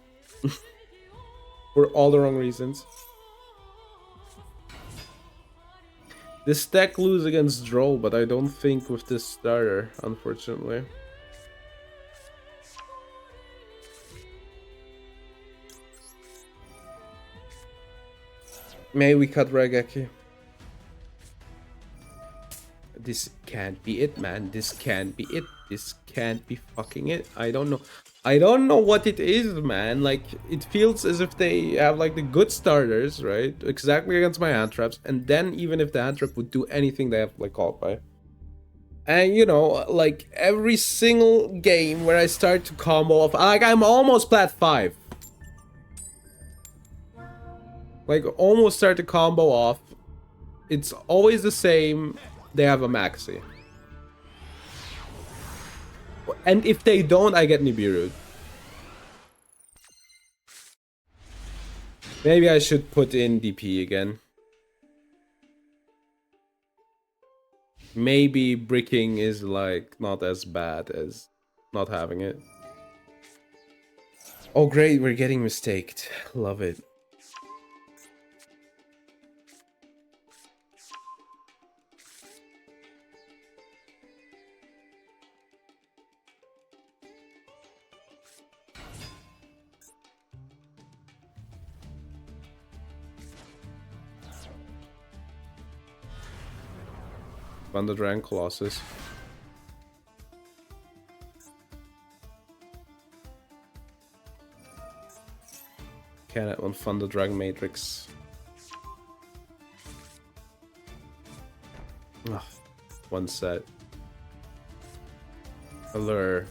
S1: For all the wrong reasons. This deck lose against Droll, but I don't think with this starter, unfortunately. May we cut Raigeki? This can't be it, man. This can't be it. This can't be fucking it. I don't know. I don't know what it is, man. Like, it feels as if they have, like, the good starters, right? Exactly against my hand traps. And then, even if the hand trap would do anything, they have, like, caught by. And, you know, like, every single game where I start to combo off... Like, I'm almost plat 5. Like, almost start to combo off. It's always the same. They have a maxi. And if they don't, I get Nibiru. Maybe I should put in DP again. Maybe bricking is like not as bad as not having it. Oh great, we're getting mistaked. Love it. Thunder Dragon Colossus. Cannot on Thunder Dragon Matrix. Ugh, one set. Allure.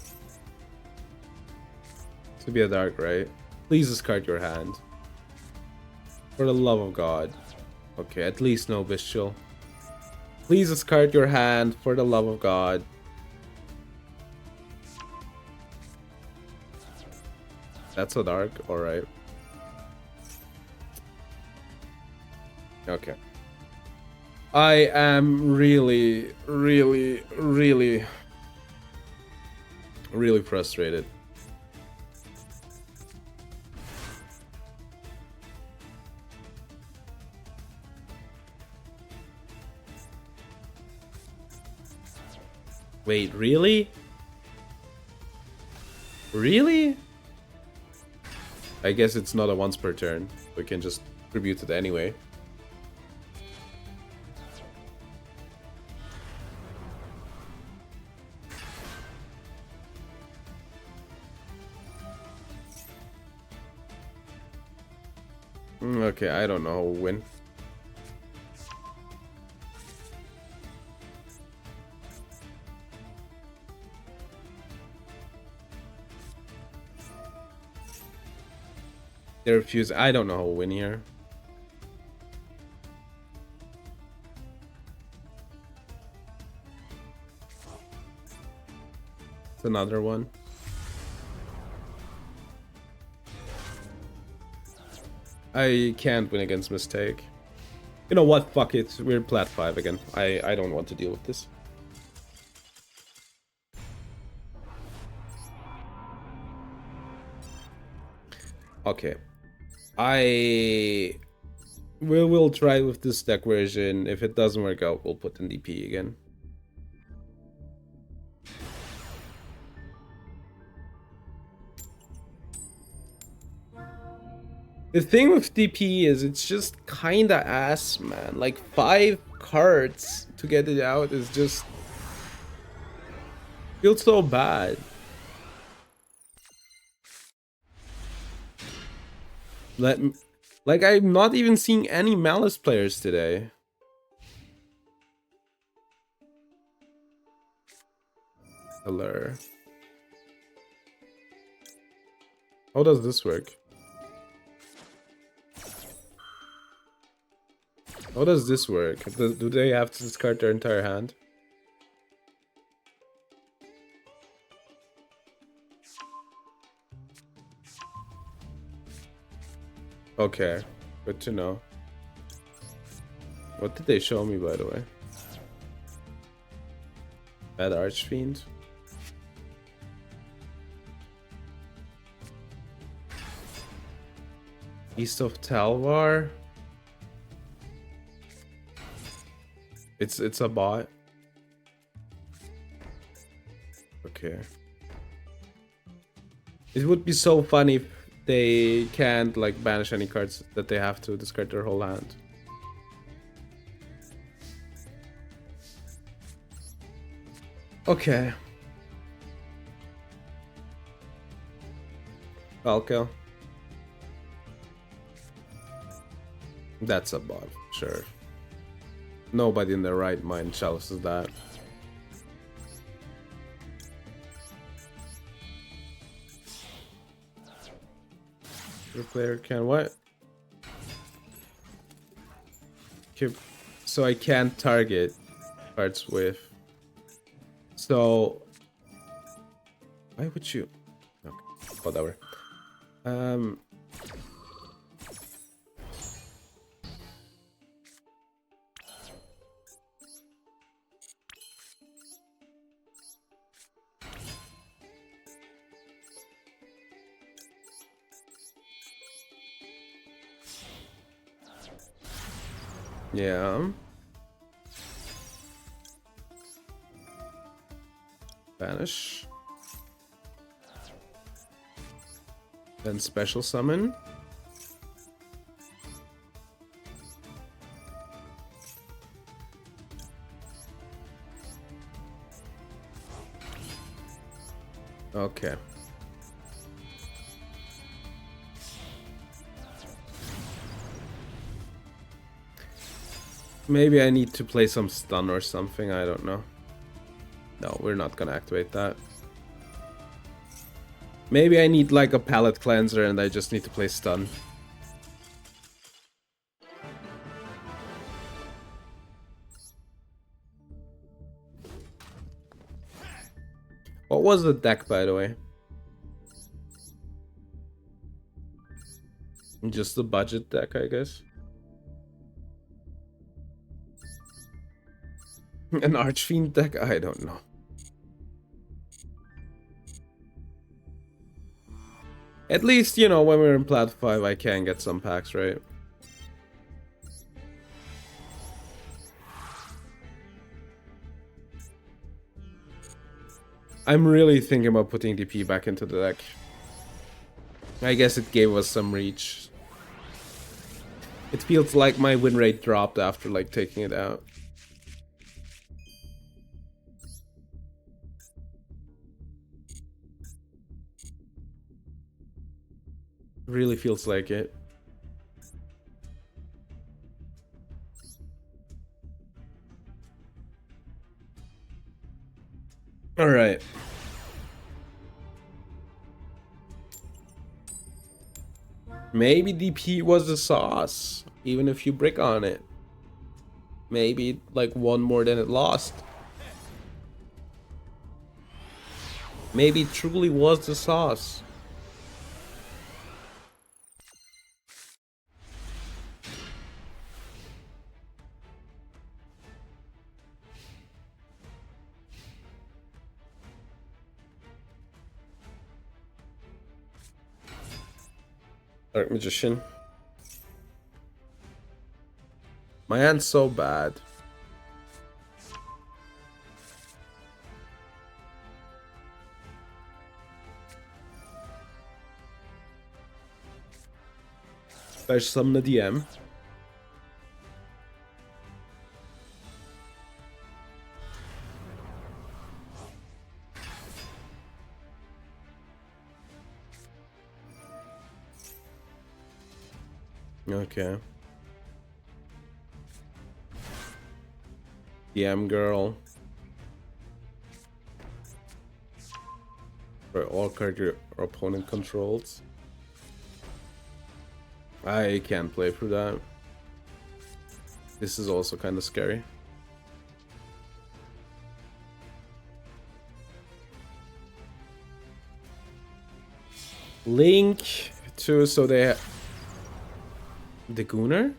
S1: To be a dark, right? Please discard your hand. For the love of God. Okay, at least no Bestial. Please discard your hand for the love of God. That's a dark, alright. Okay. I am really frustrated. Wait, really? Really? I guess it's not a once per turn. We can just tribute it anyway. Okay, I don't know who will win. They refuse. I don't know who will win here. It's another one. I can't win against Mistake. You know what? Fuck it. We're plat 5 again. I don't want to deal with this. Okay. We'll try with this deck version. If it doesn't work out, we'll put in DP again. The thing with DP is it's just kinda ass, man. Like 5 cards to get it out is just feels so bad. Like I'm not even seeing any Malice players today. Allure. How does this work? How does this work? Do they have to discard their entire hand? Okay, good to know. What did they show me, by the way? Bad Archfiend? East of Talvar? It's a bot. Okay. It would be so funny if they can't like banish any cards that they have to discard their whole hand. Okay. Falco. That's a bot, sure. Nobody in their right mind challenges that. Your player can what? Okay, so I can't target cards with. So why would you? Okay, whatever. Yeah. Banish. Then special summon. Okay. Maybe I need to play some stun or something, I don't know. No, we're not gonna activate that. Maybe I need like a palette cleanser and I just need to play stun. What was the deck, by the way? Just a budget deck, I guess. An Archfiend deck? I don't know. At least, you know, when we're in Plat 5, I can get some packs, right? I'm really thinking about putting DP back into the deck. I guess it gave us some reach. It feels like my win rate dropped after like taking it out. Really feels like it. All right. Maybe DP was the sauce, even if you brick on it. Maybe it, like, won more than it lost. Maybe it truly was the sauce. Dark Magician. My hand's so bad. I summon a DM. Okay. DM girl. For all card your opponent controls. I can't play through that. This is also kind of scary. Link to, so they... The Gunnar?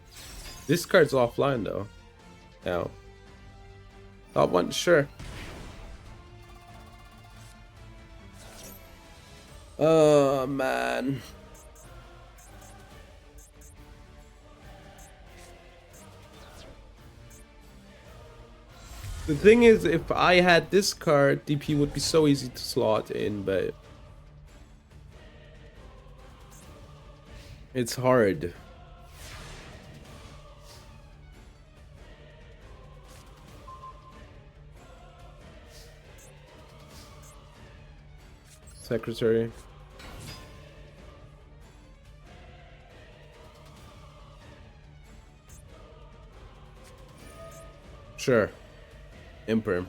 S1: This card's offline though. Now. Top one, sure. Oh man. The thing is, if I had this card, DP would be so easy to slot in, but it's hard. Secretary. Sure. Imperm.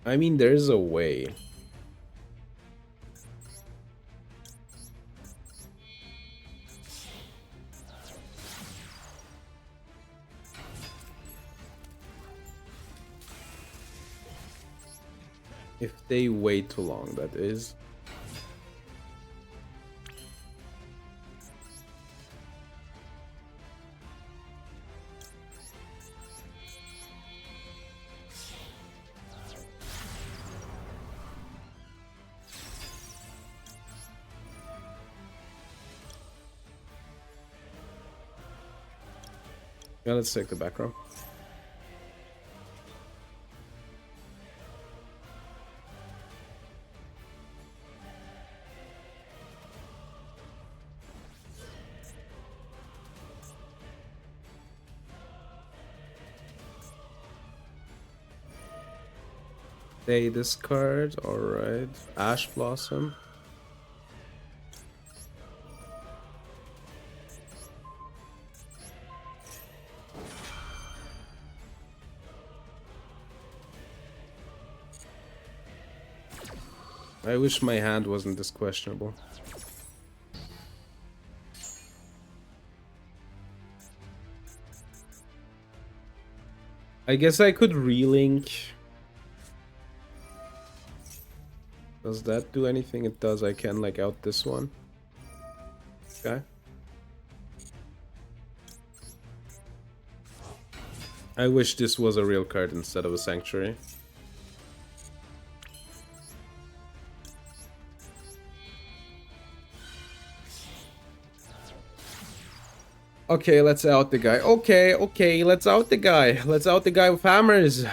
S1: I mean, there's a way. If they wait too long, that is. Yeah, let's take the back row. They discard, alright. Ash Blossom. I wish my hand wasn't this questionable. I guess I could relink. Does that do anything? It does. I can like out this one. Okay. I wish this was a real card instead of a Sanctuary. Okay, let's out the guy. Okay, let's out the guy. Let's out the guy with hammers.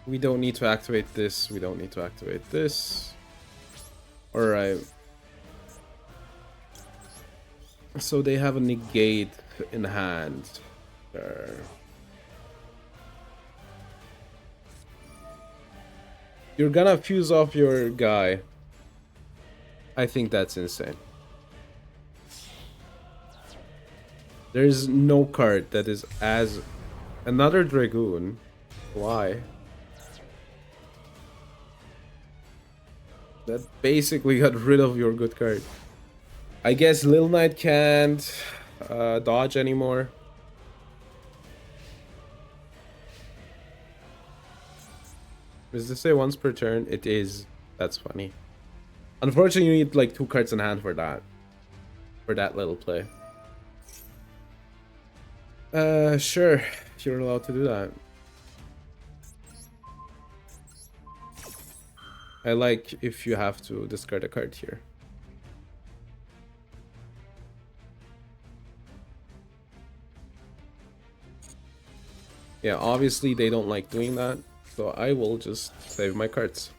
S1: We don't need to activate this. We don't need to activate this. Alright. So they have a negate in hand. There. You're gonna fuse off your guy. I think that's insane. There's no card that is as... Another Dragoon? Why? That basically got rid of your good card. I guess Lil Knight can't dodge anymore. Does this say once per turn? It is. That's funny. Unfortunately, you need like 2 cards in hand for that. For that little play. Sure. You're allowed to do that. I like if you have to discard a card here. Yeah, obviously they don't like doing that, so I will just save my cards.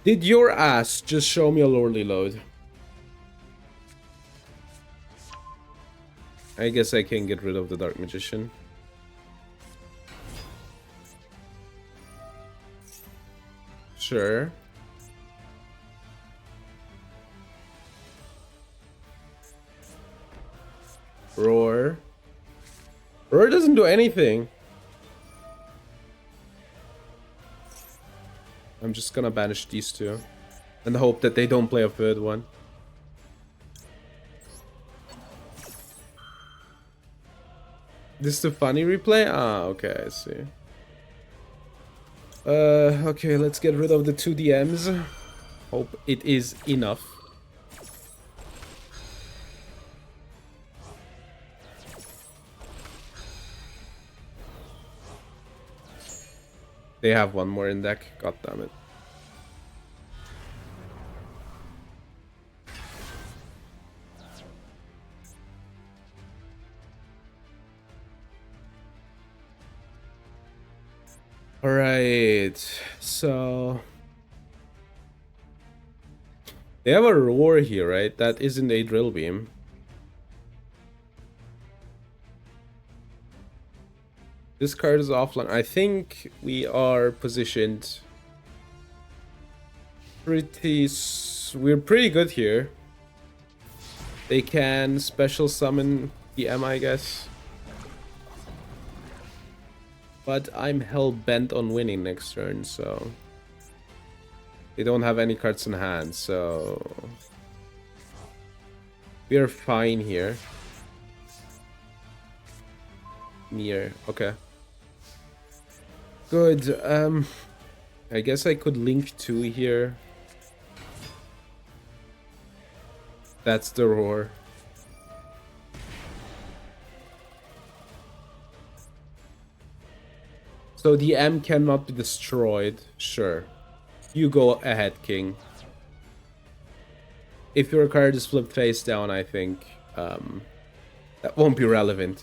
S1: Did your ass just show me a Lordly Load? I guess I can get rid of the Dark Magician. Sure. Roar. Roar doesn't do anything. I'm just gonna banish these 2 and hope that they don't play a 3rd one. This is the funny replay? Ah, okay, I see. Okay, let's get rid of the 2 DMs. Hope it is enough. They have 1 more in deck. God damn it. Alright, so... They have a Roar here, right? That isn't a Drill Beam. This card is offline. I think we are positioned pretty... We're pretty good here. They can special summon the M, I guess. But I'm hell-bent on winning next turn, so... They don't have any cards in hand, so... We are fine here. Near, okay. Good, I guess I could link 2 here. That's the Roar. So the M cannot be destroyed. Sure. You go ahead, King. If your card is flipped face down, I think that won't be relevant.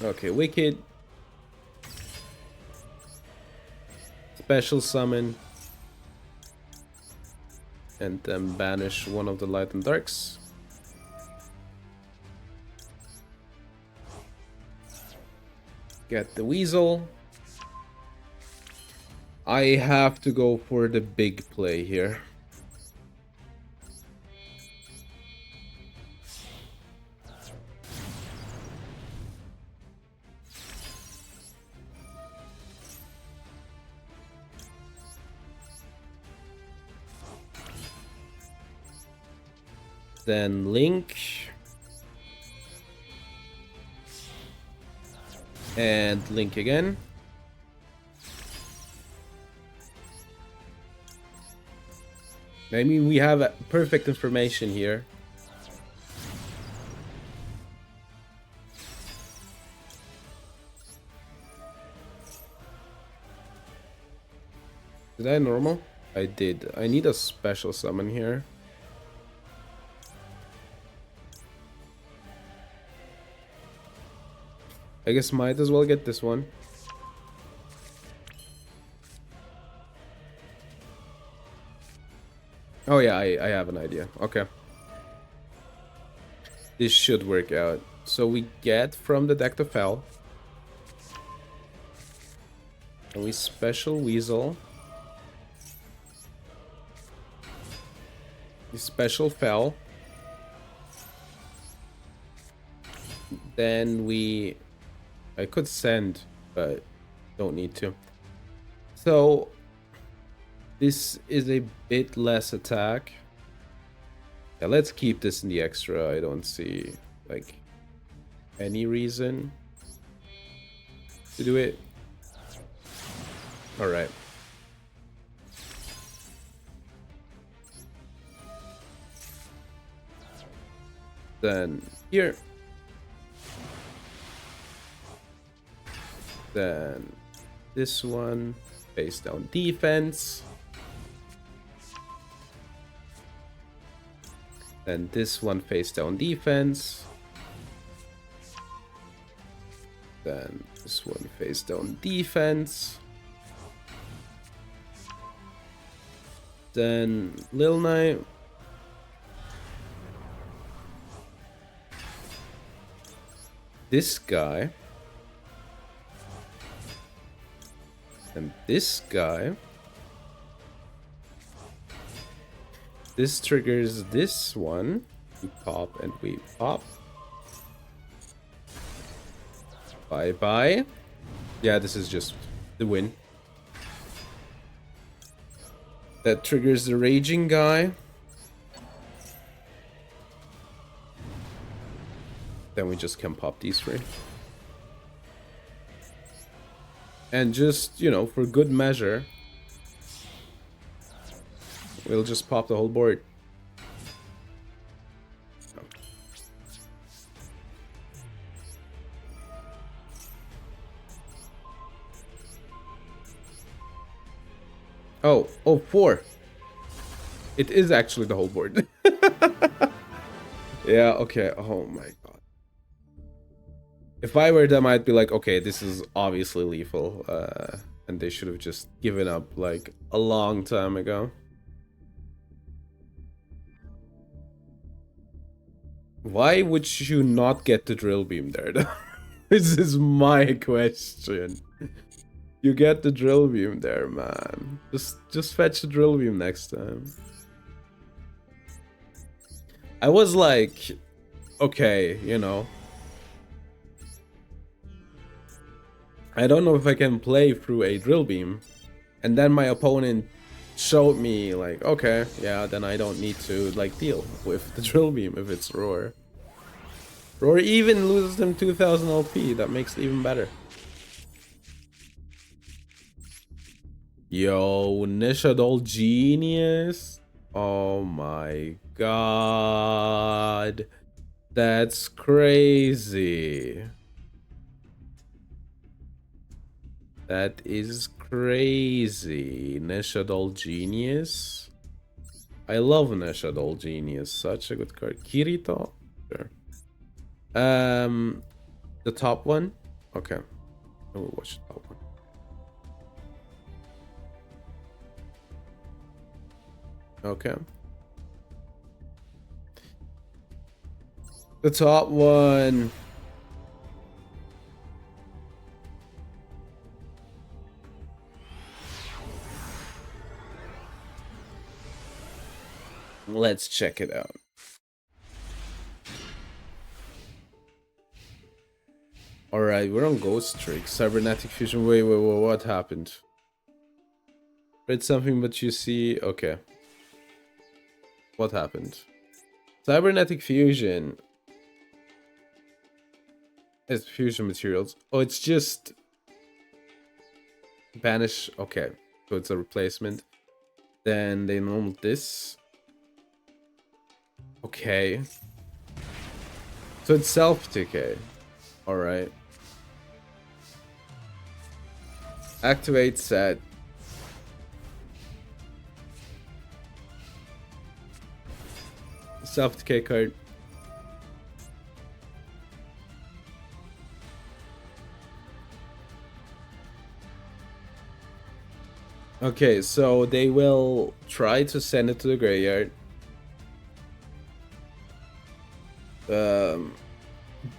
S1: Okay, Wicked. Special summon. And then banish one of the light and darks. Get the Weasel. I have to go for the big play here. Then Link. And Link again. I mean, we have perfect information here. Did I normal? I did. I need a special summon here. I guess might as well get this one. Oh yeah, I have an idea. Okay. This should work out. So we get from the deck the Fel. And we special Weasel. We special Fel. Then we... I could send, but don't need to. So this is a bit less attack. Yeah, let's keep this in the extra. I don't see like any reason to do it. All right. Then here. Then this one, face down defense. Then this one, face down defense. Then this one, face down defense. Then Lil Knight. This guy. And this guy. This triggers this one. We pop and we pop. Bye-bye. Yeah, this is just the win. That triggers the raging guy. Then we just can pop these three. And just, you know, for good measure, we'll just pop the whole board. Oh, 4. It is actually the whole board. Yeah, okay. Oh my god. If I were them, I'd be like, okay, this is obviously lethal. And they should have just given up like a long time ago. Why would you not get the drill beam there though? This is my question. You get the drill beam there, man. Just fetch the drill beam next time. I was like, okay, you know. I don't know if I can play through a drill beam. And then my opponent showed me like, okay, yeah, then I don't need to like deal with the drill beam if it's Roar. Roar even loses them 2000 LP, that makes it even better. Yo, Nishadol genius. Oh my god. That's crazy. That is crazy. Nishadol genius. I love Nishadol genius. Such a good card. Kirito. Sure. The top one. Okay. We'll watch the top one. Okay. The top one. Let's check it out. Alright, we're on Ghost Trick. Cybernetic Fusion. Wait, what happened? Read something, but you see... Okay. What happened? Cybernetic Fusion. It's fusion materials. Oh, it's just banish. Okay, so it's a replacement. Then they normal this. Okay. So it's self decay. All right. Activate set. Self decay card. Okay, so they will try to send it to the graveyard.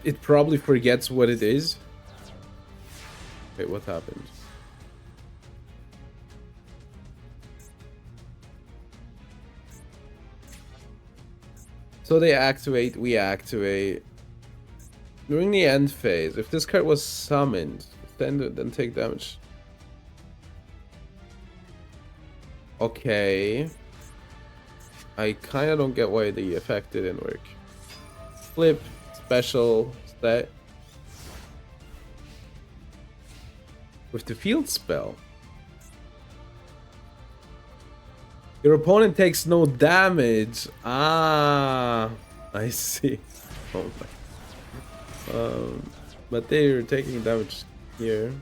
S1: It probably forgets what it is. Wait, what happened? So they activate, we activate. During the end phase, if this card was summoned, then take damage. Okay. I kind of don't get why the effect didn't work. Flip, special, stat. With the field spell. Your opponent takes no damage. Ah, I see. Oh my. But they're taking damage here.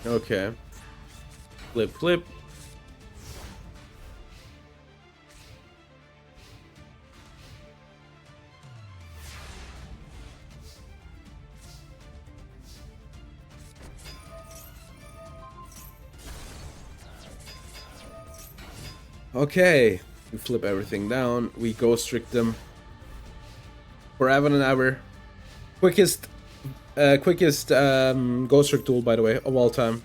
S1: Okay. Flip, flip. Okay. We flip everything down. We ghost trick them. Forever and ever. Quickest ghost trick tool, by the way, of all time.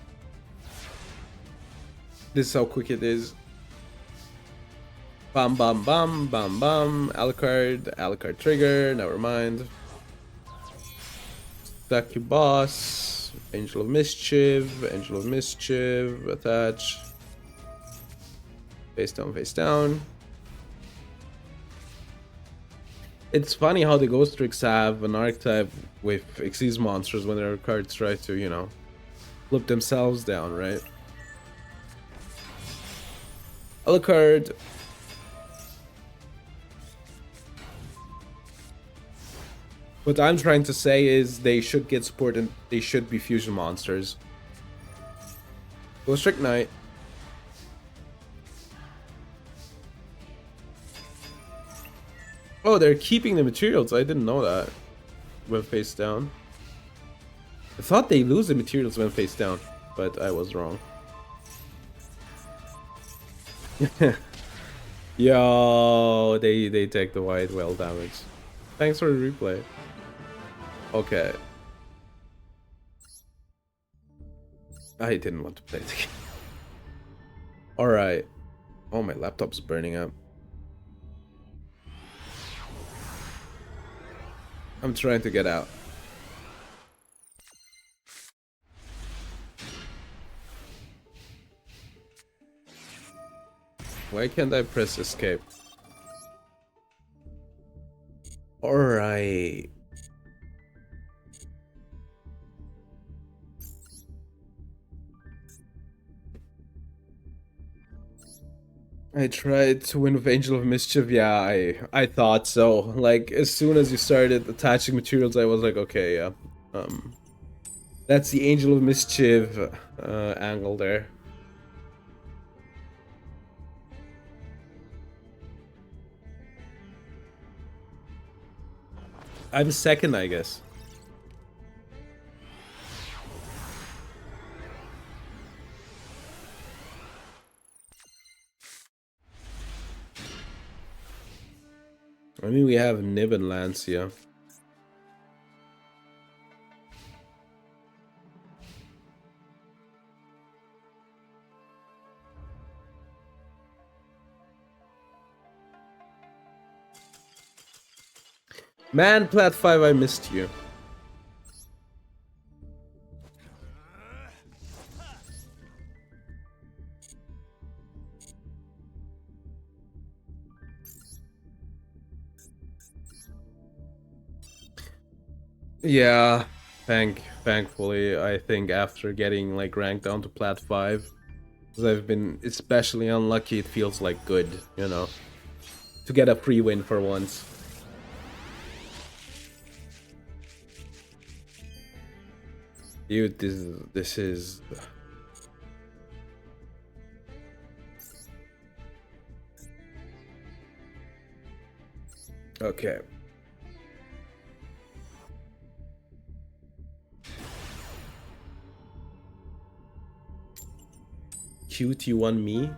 S1: This is how quick it is. Bam, bam, bam, bam, bam. Alucard trigger, never mind. Succubus, Angel of Mischief, attach. Face down, face down. It's funny how the Ghost Tricks have an archetype with Xyz monsters when their cards try to, you know, flip themselves down, right? Alucard. What I'm trying to say is they should get support and they should be fusion monsters. Ghost Trick Knight. Oh, they're keeping the materials. I didn't know that. When face down. I thought they lose the materials when face down, but I was wrong. Yo, they take the white well damage. Thanks for the replay. Okay. I didn't want to play the game. Alright. Oh, my laptop's burning up. I'm trying to get out. Why can't I press escape? Alright. I tried to win with Angel of Mischief. Yeah, I thought so. Like, as soon as you started attaching materials, I was like, okay, yeah. That's the Angel of Mischief angle there. I'm second, I guess. I mean, we have Nib and Lancia. Man, Plat 5, I missed you. Yeah, thankfully, I think after getting like ranked down to plat 5, because I've been especially unlucky, it feels like good, you know, to get a free win for once. Dude, this is okay. QT1 me?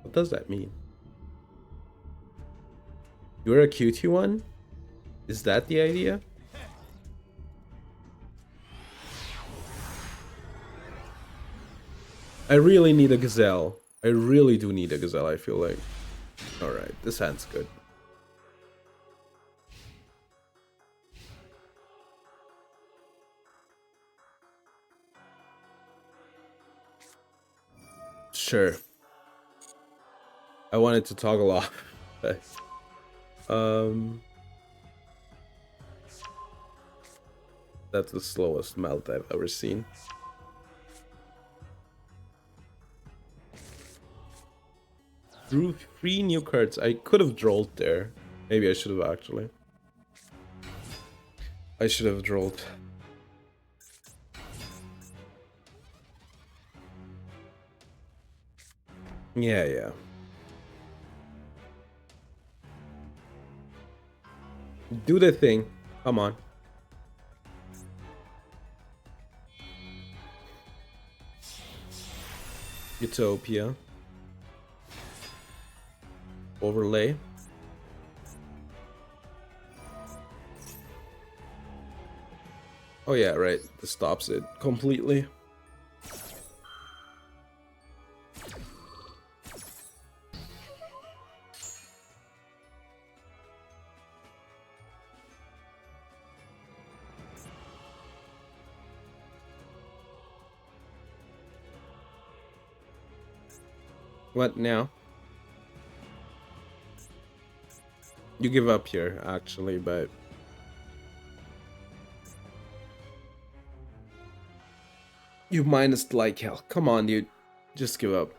S1: What does that mean? You're a QT1? Is that the idea? I really need a gazelle. I really do need a gazelle, I feel like. Alright, this hand's good. Sure. I wanted to toggle off. That's the slowest melt I've ever seen. Drew 3 new cards. I could have drolled there. Maybe I should have actually. I should have drolled. Yeah. Do the thing. Come on. Utopia. Overlay. Oh yeah, right. This stops it completely. What now? You give up here, actually, but... You minus like hell. Come on, dude. Just give up.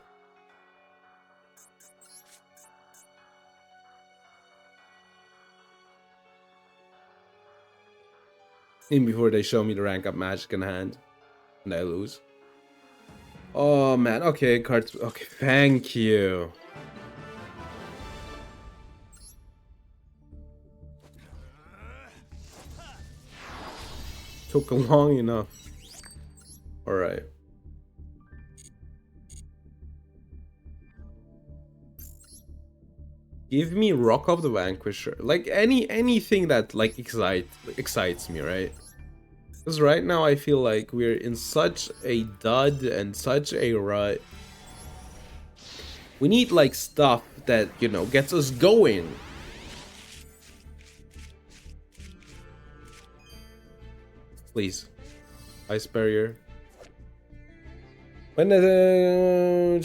S1: Even before they show me the rank up magic in hand. And I lose. Oh, man. Okay, cards. Okay, thank you. Took long enough. Alright. Give me Rock of the Vanquisher. Like anything that like excites me, right? Because right now I feel like we're in such a dud and such a rut. We need like stuff that, you know, gets us going. Please. Ice Barrier. When the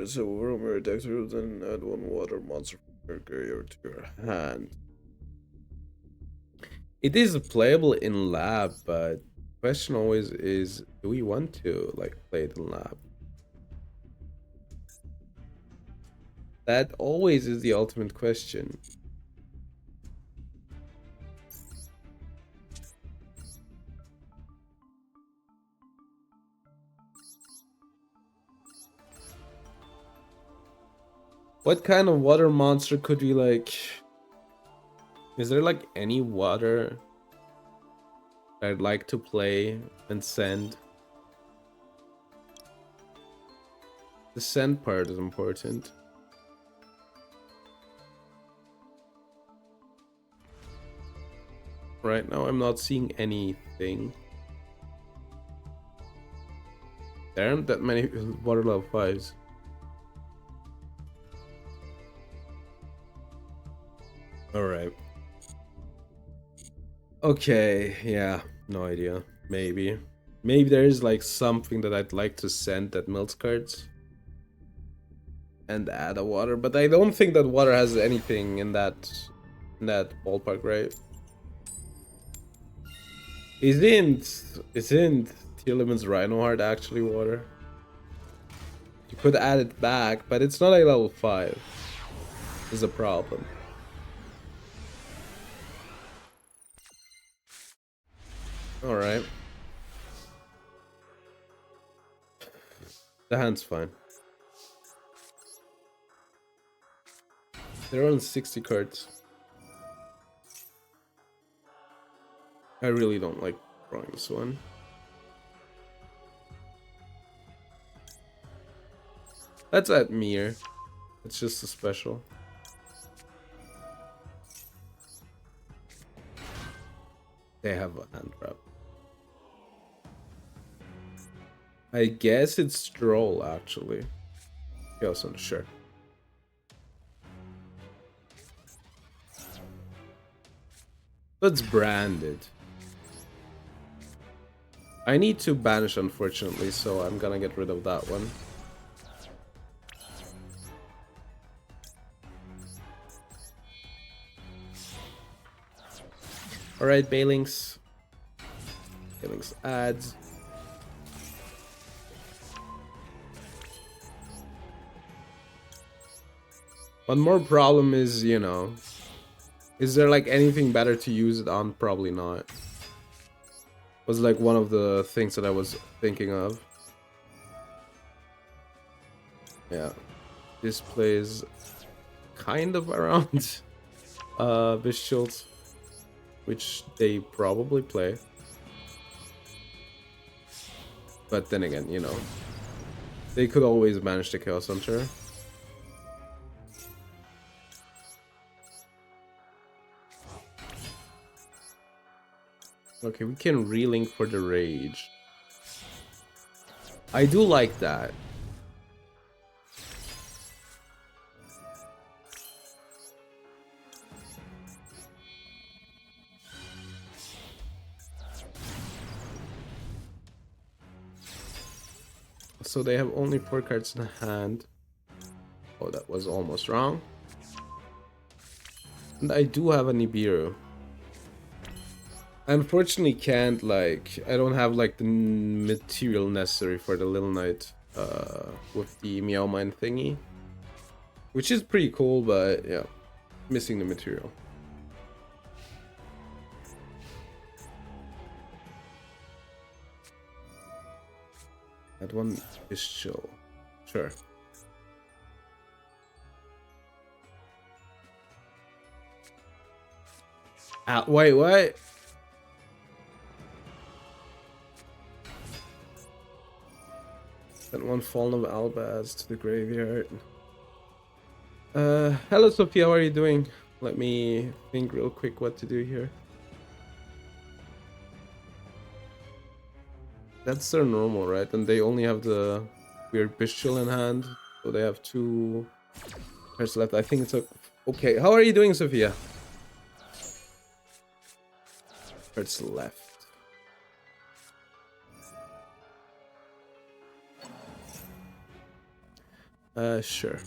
S1: so rumor decks then add one water monster to your hand. It is playable in lab, but question always is, do we want to like play it in lab? That always is the ultimate question. What kind of water monster could we like? Is there like any water I'd like to play and send? The send part is important. Right now I'm not seeing anything. There aren't that many water level 5s. Alright. Okay, yeah, no idea. Maybe. Maybe there's like something that I'd like to send that melts cards. And add a water, but I don't think that water has anything in that In that ballpark, right? Isn't Teeleman's Rhinoheart actually water? You could add it back, but it's not a level 5. Is a problem. Alright. The hand's fine. They're on 60 cards. I really don't like drawing this one. That's at Mir. It's just a special. They have a hand trap. I guess it's Stroll, actually. Chaos on, sure. That's branded. I need to banish, unfortunately, so I'm gonna get rid of that one. Alright, Bailings. Bailings adds. One more problem is, you know, is there like anything better to use it on? Probably not. Was like one of the things that I was thinking of. Yeah. This plays kind of around Visuals, which they probably play. But then again, you know, they could always manage the Chaos Hunter. Okay, we can relink for the Rage. I do like that. So they have only 4 cards in hand. Oh, that was almost wrong. And I do have a Nibiru. I unfortunately can't, like, I don't have like the material necessary for the Little Knight with the Meow Mine thingy. Which is pretty cool, but yeah, missing the material. That one is chill. Sure. Wait, what? Sent one Fallen of Albaz to the graveyard. Hello Sophia, how are you doing? Let me think real quick what to do here. That's their normal, right? And they only have the weird Bestial in hand. So they have 2 cards left. I think it's okay. How are you doing, Sophia? Cards left. Sure.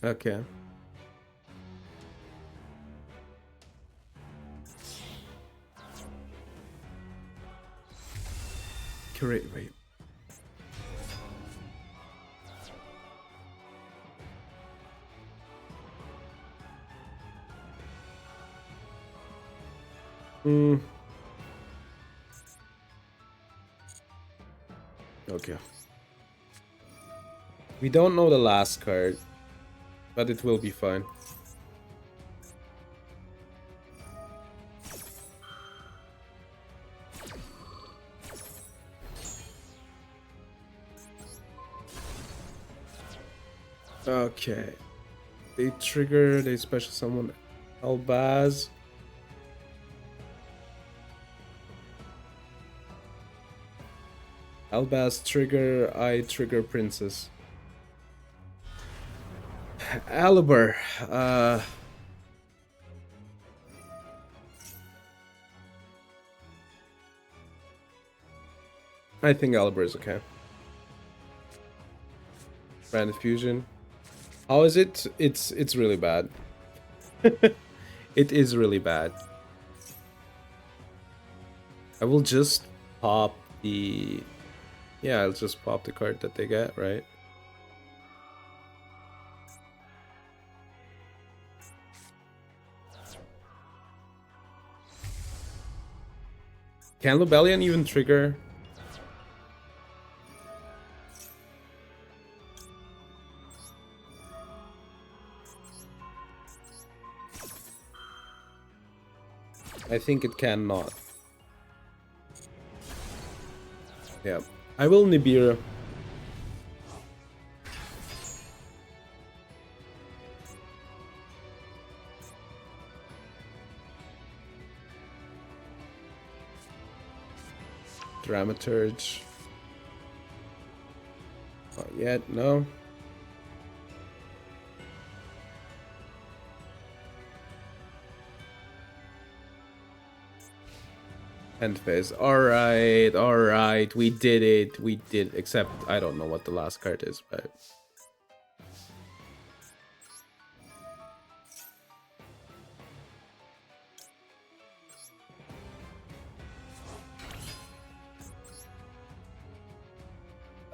S1: Okay. Great, wait. Okay. We don't know the last card, but it will be fine. Okay. They trigger, they special summon Albaz. Albaz trigger, I trigger Princess. Aliber, I think Aliber is okay. Random fusion. How is it? It's really bad. It is really bad. I will just pop the... Yeah, I'll just pop the card that they get, right? Can Lubellion even trigger? I think it cannot. Yeah. I will Nibiru. Dramaturge. Not yet, no. End phase. Alright, we did it. We did, except I don't know what the last card is, but...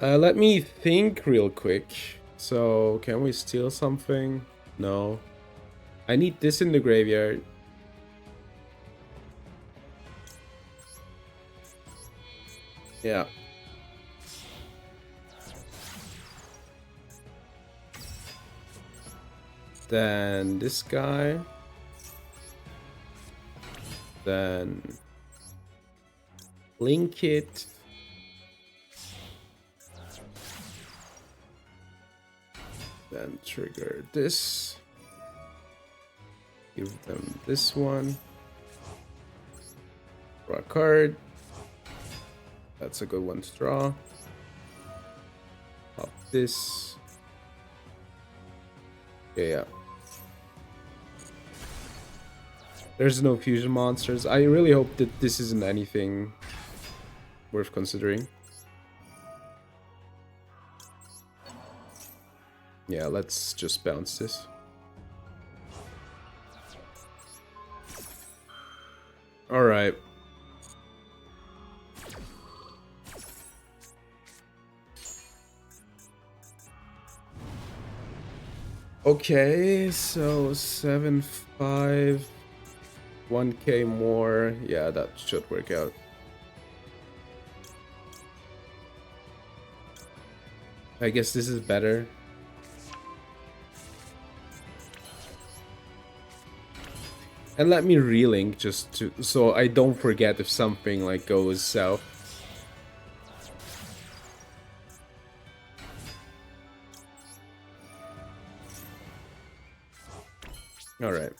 S1: let me think real quick. So, can we steal something? No. I need this in the graveyard. Yeah. Then this guy. Then link it. Then trigger this. Give them this one. Draw a card. That's a good one to draw. Pop this. Yeah. There's no fusion monsters. I really hope that this isn't anything worth considering. Yeah, let's just bounce this. Alright. Okay, so 7-5, 1k more. Yeah, that should work out. I guess this is better. And let me relink just to, so I don't forget if something like goes south. All right.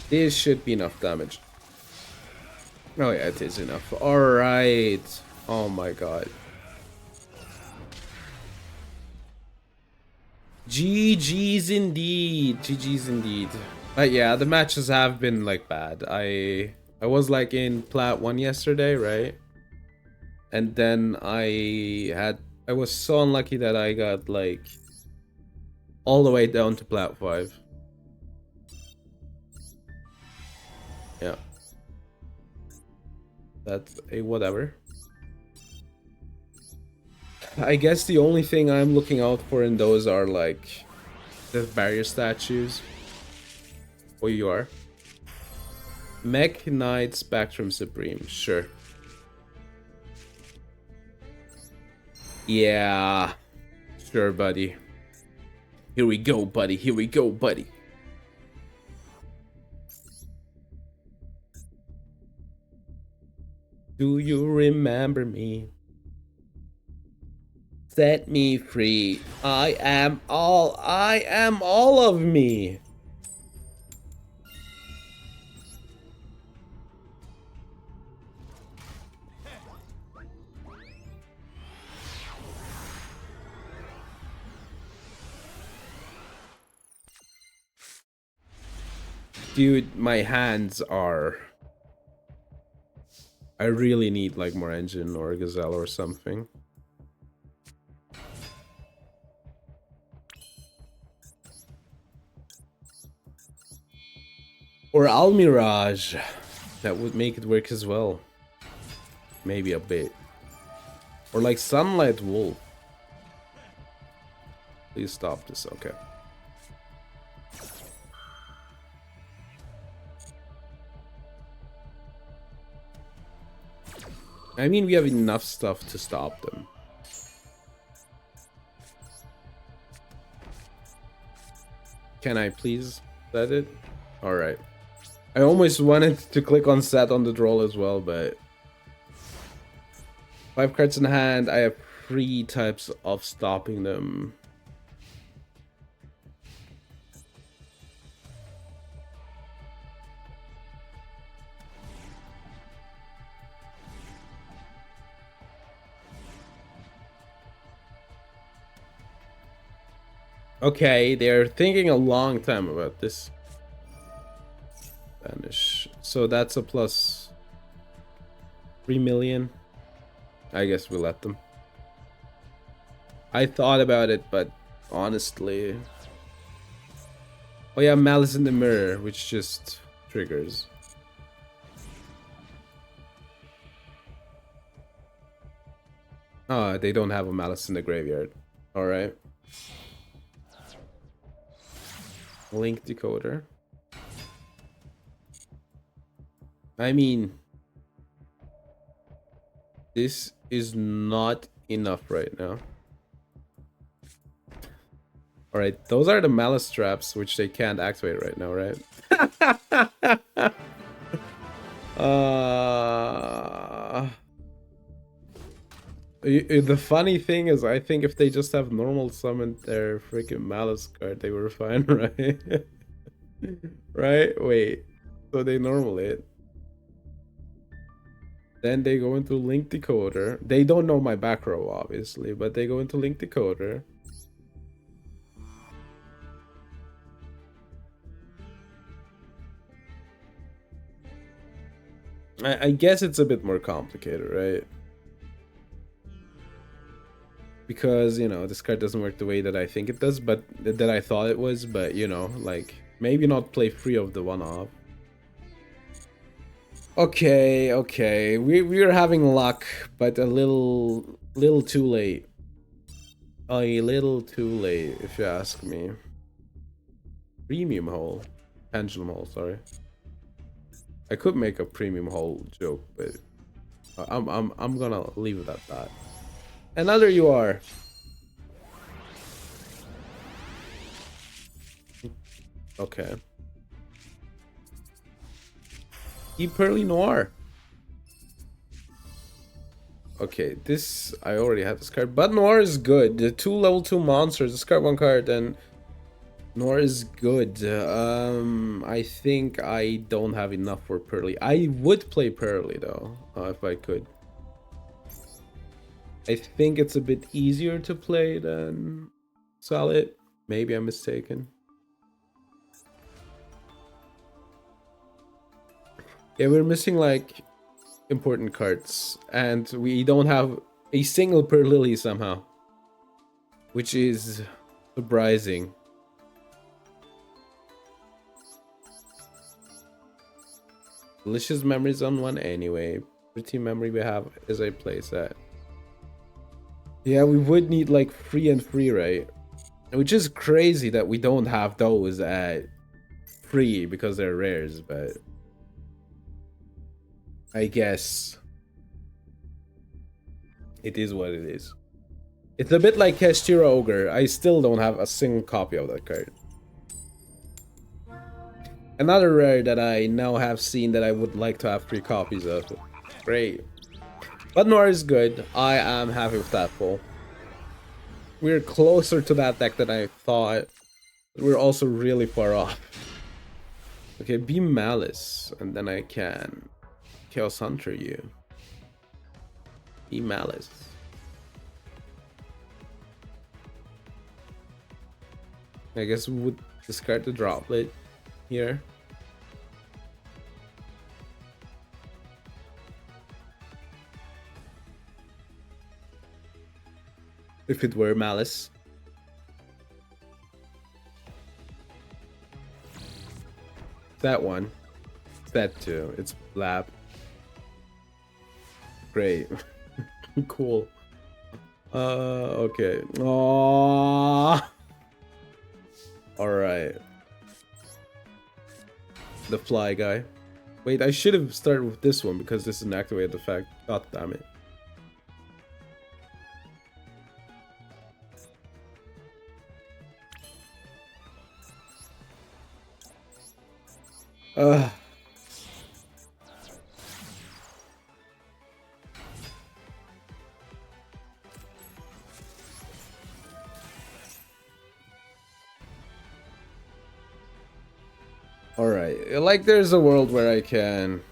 S1: This should be enough damage. Oh yeah, it is enough. All right. Oh my god. GG's indeed. GG's indeed. But yeah, the matches have been like bad. I was like in Plat 1 yesterday, right? And then I was so unlucky that I got like all the way down to Plat 5. Yeah. That's a whatever. I guess the only thing I'm looking out for in those are like the barrier statues. Oh, you are. Mech Knight Spectrum Supreme, sure. Yeah, sure, buddy. Here we go, buddy. Here we go, buddy. Do you remember me? Set me free. I am all of me. Dude, my hands are I really need like more engine or gazelle or something. Or Almirage. That would make it work as well. Maybe a bit. Or like Sunlight Wolf. Please stop this. Okay. I mean, we have enough stuff to stop them. Can I please set it? Alright. I almost wanted to click on set on the draw as well, but 5 cards in hand. I have 3 types of stopping them. Okay, they're thinking a long time about this. Vanish. So that's a plus 3 million. I guess we let them. I thought about it, but honestly... Oh yeah, Malice in the Mirror, which just triggers. Oh, they don't have a Malice in the Graveyard. Alright. Link Decoder. I mean... This is not enough right now. Alright, those are the Malice traps, which they can't activate right now, right? The funny thing is, I think if they just have normal summoned their freaking Malice card, they were fine, right? Right? Wait. So they normal it. Then they go into Link Decoder. They don't know my back row, obviously, but they go into Link Decoder. I guess it's a bit more complicated, right? Because, you know, this card doesn't work the way that I think it does, but that I thought it was, but, you know, like, maybe not play free of the one-off. Okay, okay. We're having luck, but a little too late. A little too late, if you ask me. Premium hole. Pendulum hole, sorry. I could make a premium hole joke, but I'm gonna leave it at that. Another you are. Okay. Keep Pearly Noir. Okay, this I already have this card, but Noir is good. The 2 level 2 monsters. Discard 1 card, and Noir is good. I think I don't have enough for Pearly. I would play Pearly though, if I could. I think it's a bit easier to play than sell it. Maybe I'm mistaken. Yeah, we're missing like important cards, and we don't have a single per Lily somehow, which is surprising. Delicious Memories on 1 anyway. Pretty Memory we have is a playset. Yeah, we would need like free and free, right? Which is crazy that we don't have those at free because they're rares, but I guess it is what it is. It's a bit like Kestira Ogre. I still don't have a single copy of that card. Another rare that I now have seen that I would like to have 3 copies of. Great. But Noir is good. I am happy with that pull. We're closer to that deck than I thought. We're also really far off. Okay, be Malice, and then I can Chaos Hunter you. Be Malice. I guess we would discard the Droplet here. if it were Malice. That one. That too. It's Blab. Great. Cool. Okay. Aww. Alright. The fly guy. Wait, I should have started with this one because this is an activated effect. God damn it. Ugh. Alright, like there's a world where I can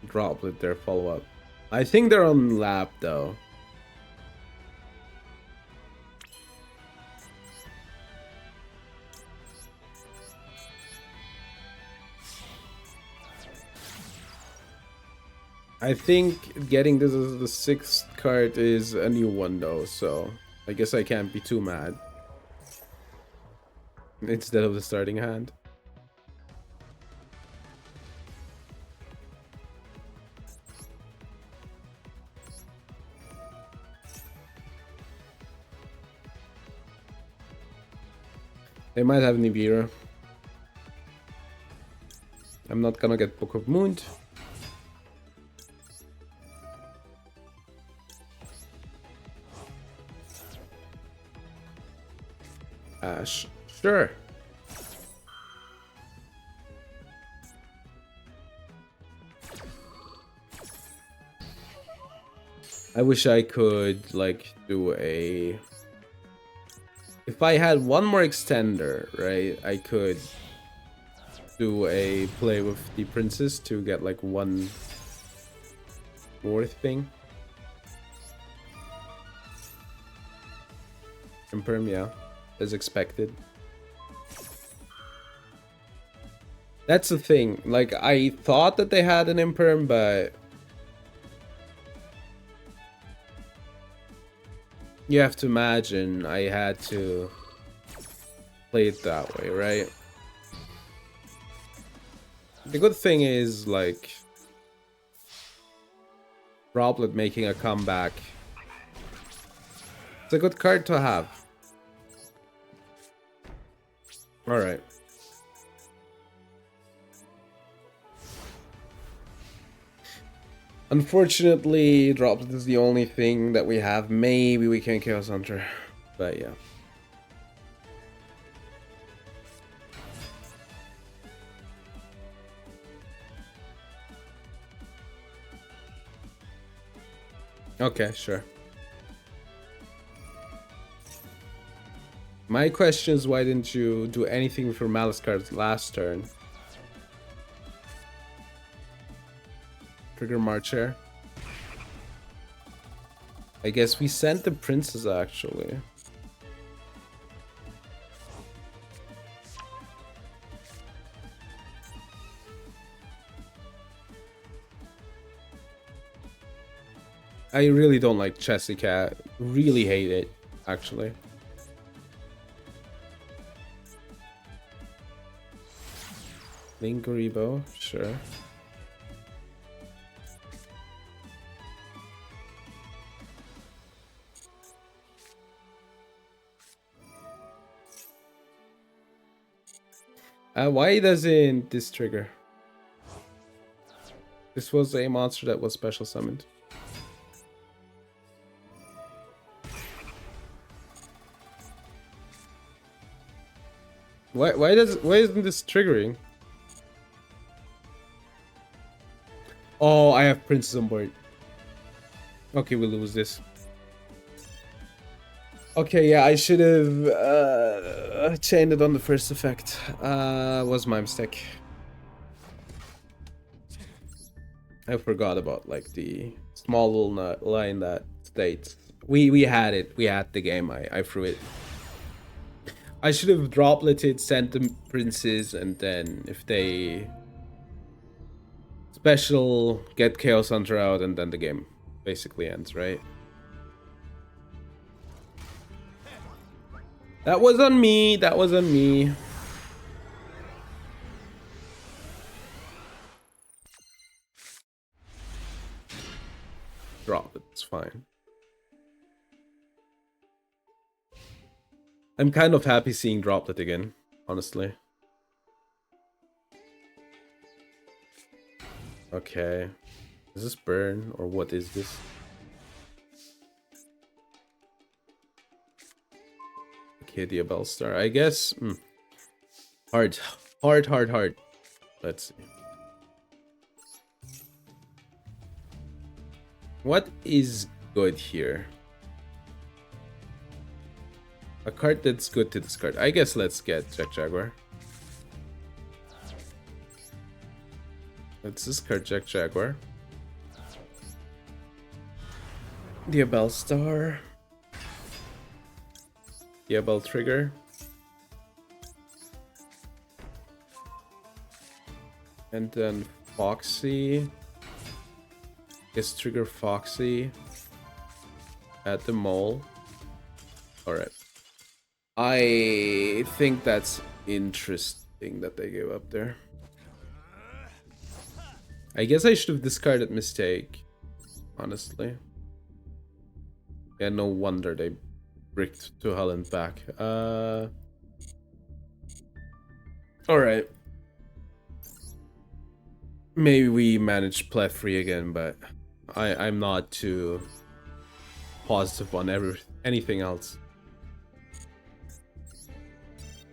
S1: drop with their follow-up. I think they're on lap though. I think getting this as the 6th card is a new one though, so I guess I can't be too mad. Instead of the starting hand. They might have Nibiru. I'm not gonna get Book of Moon. Sure. I wish I could like do a... If I had one more extender, right, I could do a play with the princess to get like one more thing. Imperm, yeah, as expected. That's the thing, like I thought that they had an Imperm, but you have to imagine I had to play it that way, right? The good thing is, like, Droplet making a comeback. It's a good card to have. Alright. Unfortunately, Droplet is the only thing that we have. Maybe we can Chaos Hunter, but yeah. Okay, sure. My question is, why didn't you do anything for Malice cards last turn? Trigger Marcher. I guess we sent the princess actually. I really don't like Chessy Cat. Really hate it, actually. Linkaribo, sure. Why doesn't this trigger? This was a monster that was special summoned. Why isn't this triggering? Oh, I have Princess on board. Okay, we lose this. Okay, yeah, I should have chained it on the first effect. Was my mistake. I forgot about like the small little line that states we had it. We had the game. I threw it. I should have dropleted, sent them princes, and then if they special get Chaos Hunter out, and then the game basically ends, right? That was on me. That was on me. Drop it. It's fine. I'm kind of happy seeing Droplet again, honestly. Okay. Is this burn or what is this? Okay, the Bellstar. I guess. Hard. Hard. Let's see. What is good here? A card that's good to discard. I guess let's get Jack Jaguar. Let's discard Jack Jaguar. The Bellstar. The Bell Trigger. And then Foxy. Guess trigger Foxy. At the mole. Alright. I think that's interesting that they gave up there. I guess I should have discarded Mistake. Honestly. Yeah, no wonder they bricked to hell and back. Alright. Maybe we manage play free again, but I'm not too positive on anything else.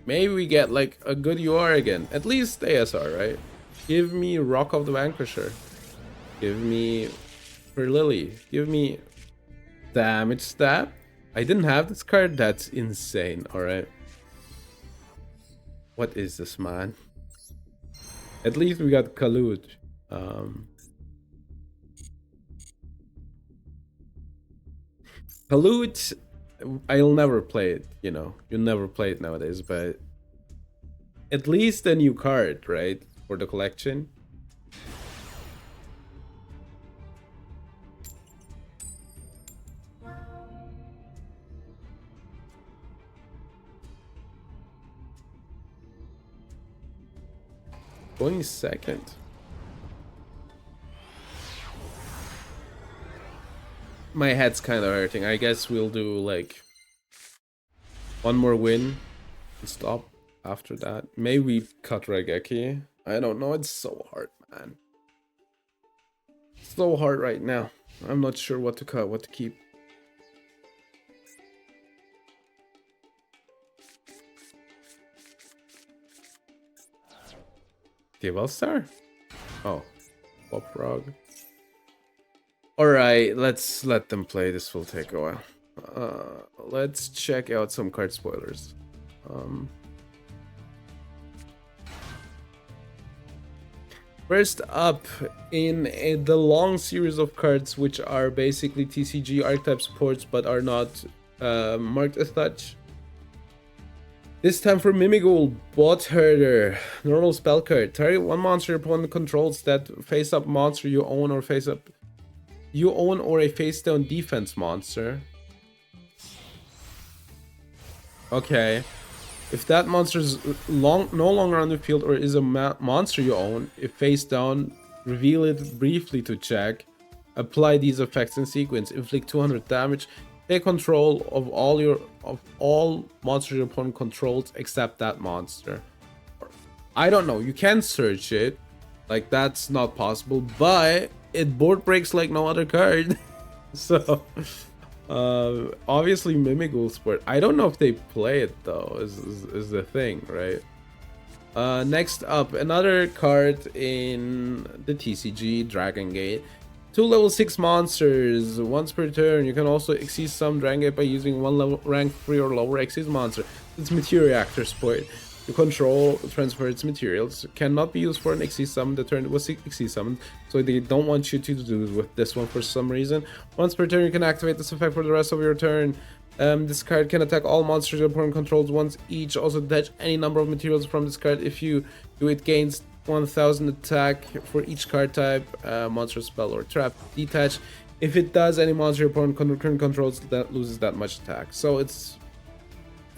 S1: Maybe we get like a good UR again. At least ASR, right? Give me Rock of the Vanquisher. Give me for Lily. Give me Damage Stab. I didn't have this card. That's insane. Alright. What is this, man? At least we got Kalut. Kalut, I'll never play it, you know. You'll never play it nowadays, but at least a new card, right? For the collection. Going second. My head's kind of hurting. I guess we'll do like one more win and stop after that. Maybe cut Regeki. I don't know. It's so hard, man. So hard right now. I'm not sure what to cut, what to keep. Okay, Bellstar? Oh, Pop Frog. Alright, let's let them play. This will take a while. Let's check out some card spoilers. First up, in the long series of cards, which are basically TCG archetype supports but are not marked as such. This time for Mimighoul, Bot Herder, normal spell card. Target one monster your opponent controls that face up monster you own or face up or a face down defense monster. Okay. If that monster is no longer on the field or is a monster you own, if face down, reveal it briefly to check. Apply these effects in sequence. Inflict 200 damage. Take control of all monsters your opponent controls except that monster. I don't know. You can search it. Like, that's not possible. But it board breaks like no other card. So, obviously Mimighoul Sport. I don't know if they play it though, is the thing, right? Next up, another card in the TCG, Dragon Gate. 2 level 6 monsters, once per turn. You can also exceed some Dragon Gate by using 1 level rank 3 or lower exceed monster. It's Material Reactor Sport. You control transfer its materials. Cannot be used for an Exceed summon. The turn it was Exceed summoned, so they don't want you to do with this one for some reason. Once per turn, you can activate this effect for the rest of your turn. This card can attack all monsters your opponent controls once each. Also detach any number of materials from this card. If you do, it gains 1000 attack for each card type, monster, spell, or trap. Detach. If it does, any monster your opponent controls that loses that much attack. So it's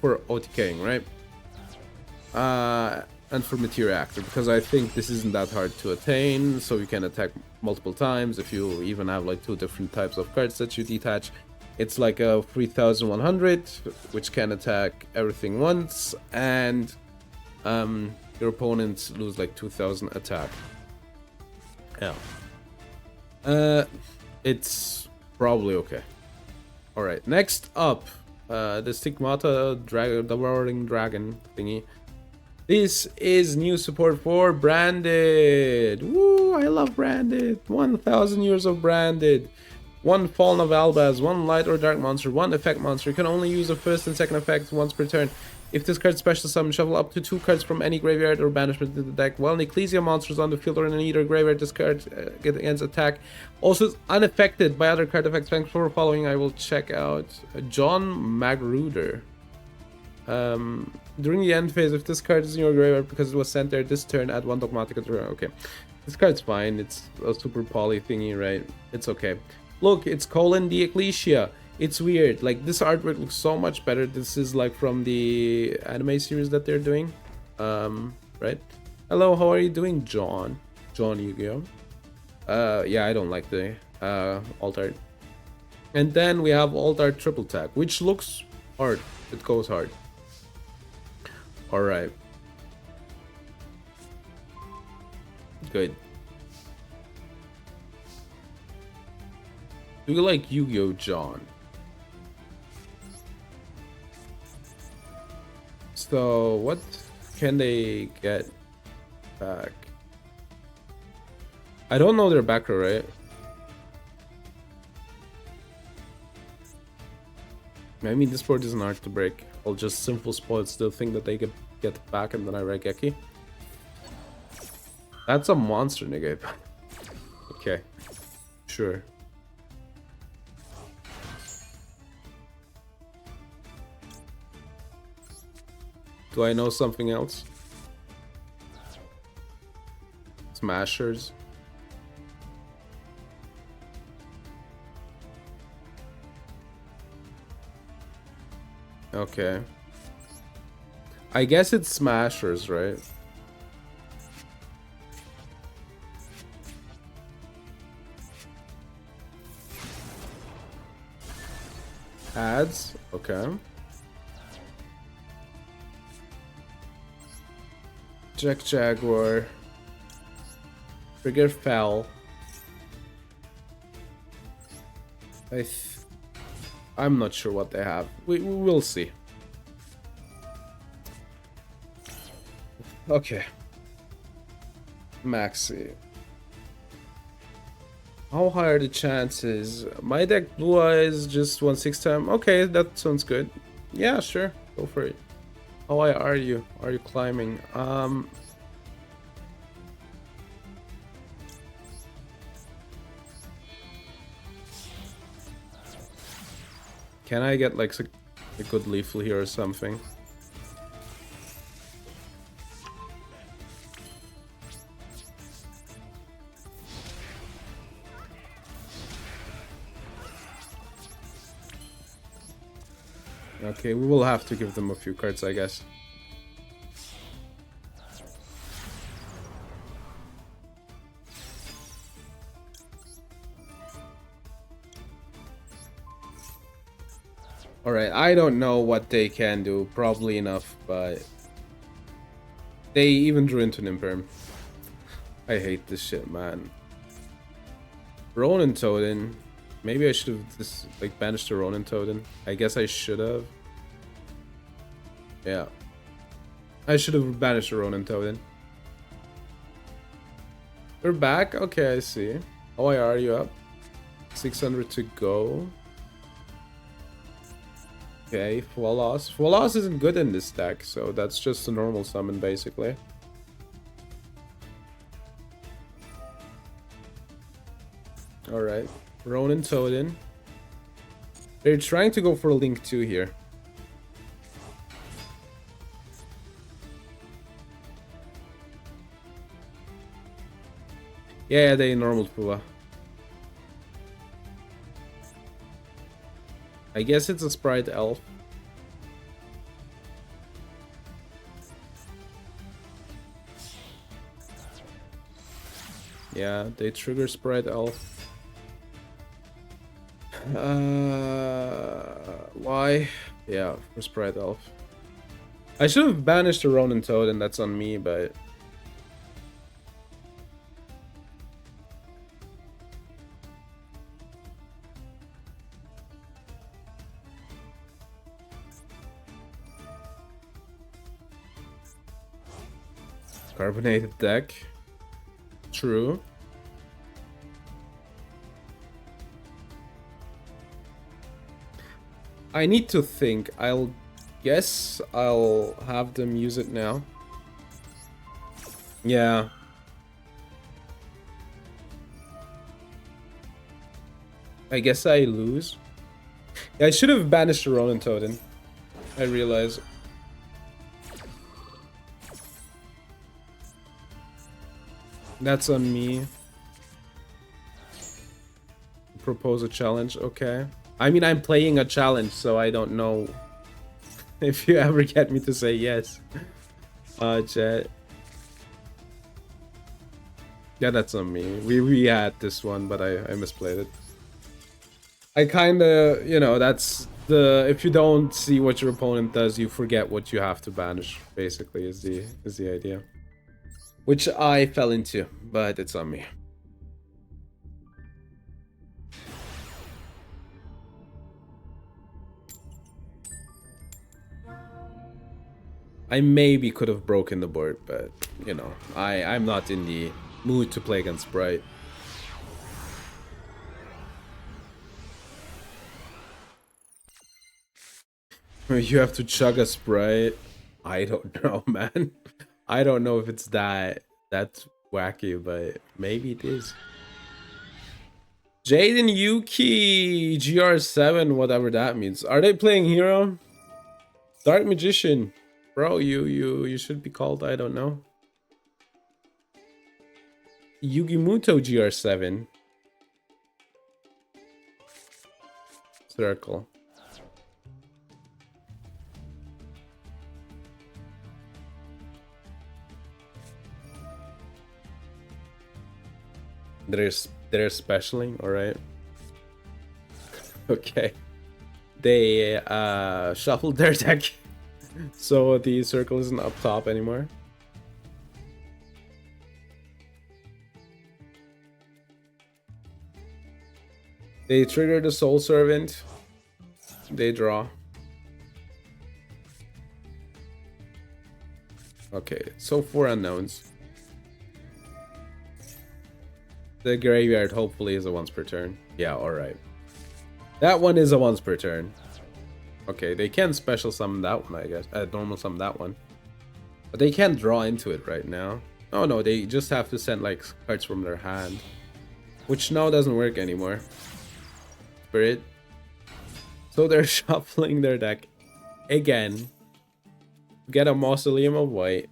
S1: for OTKing, right? And for Materia Actor, because I think this isn't that hard to attain, so you can attack multiple times. If you even have like 2 different types of cards that you detach, it's like a 3100, which can attack everything once, and your opponents lose like 2000 attack. Yeah. It's probably okay. Alright, next up, the Stigmata Devouring Dragon thingy. This is new support for Branded. Woo, I love Branded. 1000 years of Branded. 1 Fallen of Albaz, 1 light or dark monster, 1 effect monster. You can only use the first and second effect once per turn. If this card special summon, shuffle up to 2 cards from any graveyard or banishment into the deck. While an Ecclesia monster is on the field or in either graveyard, this card against attack. Also is unaffected by other card effects. Thanks for following. I will check out John Magruder. During the end phase, if this card is in your graveyard because it was sent there this turn, add 1 Dogmatic. Okay, this card's fine. It's a super poly thingy, right? It's okay. Look, it's Colin the Ecclesia. It's weird. Like, this artwork looks so much better. This is like from the anime series that they're doing. Right? Hello, how are you doing, John? John Yu-Gi-Oh. Yeah, I don't like the alt art. And then we have alt art triple tag, which looks hard. It goes hard. Alright. Good. Do you like Yu-Gi-Oh, John? So, what can they get back? I don't know their backer, right? I mean, this board isn't hard to break. I'll just simple spoil the thing that they get back, and then I Raigeki. That's a monster negate. Okay. Sure. Do I know something else? Smashers. Okay. I guess it's Smashers, right? Ads? Okay. Jack Jaguar. Trigger Fell. I'm not sure what they have. We will see. Okay. Maxi. How high are the chances? My deck Blue Eyes just 1/6 time. Okay, that sounds good. Yeah, sure. Go for it. How high are you? Are you climbing? Can I get like a good lethal here or something? Okay, we will have to give them a few cards, I guess. Alright, I don't know what they can do. Probably enough, but... They even drew into an Imperm. I hate this shit, man. Ronin Totem. Maybe I should have just, like, banished the Ronin Totem. I guess I should have. Yeah. I should have banished the Ronin Totem. We're back? Okay, I see. Oh, are you up? 600 to go. Okay, Full Loss. Full Loss isn't good in this deck, so that's just a normal summon, basically. Alright. Ronin Totem. They're trying to go for Link 2 here. Yeah, they normal Pua. I guess it's a Sprite Elf. Yeah, they trigger Sprite Elf. Why? Yeah, for Sprite Elf. I should have banished the Ronin Toad, and that's on me, but... Carbonated deck. True. I need to think. I'll guess I'll have them use it now. Yeah. I guess I lose. Yeah, I should have banished the Ronin Totem. I realize. That's on me. Propose a challenge, okay. I mean, I'm playing a challenge, so I don't know if you ever get me to say yes. Chat. Yeah, that's on me. We had this one, but I misplayed it. I kinda, you know, that's the, if you don't see what your opponent does, you forget what you have to banish, basically, is the idea. Which I fell into, but it's on me. I maybe could have broken the board, but, you know, I'm not in the mood to play against Sprite. You have to chug a Sprite. I don't know, man. I don't know if it's that wacky, but maybe it is. Jaden Yuki GR7, whatever that means. Are they playing hero? Dark Magician. Bro, you should be called, I don't know. Yugimuto GR7. Circle. They're specialing, alright. Okay. They shuffled their deck. So the circle isn't up top anymore. They trigger the Soul Servant. They draw. Okay, so 4 unknowns. The graveyard hopefully is a once per turn. Yeah, alright. That one is a once per turn. Okay, they can special summon that one, I guess. Normal summon that one. But they can't draw into it right now. Oh no, they just have to send like cards from their hand. Which now doesn't work anymore. Spirit. So they're shuffling their deck again. Get a Mausoleum of White.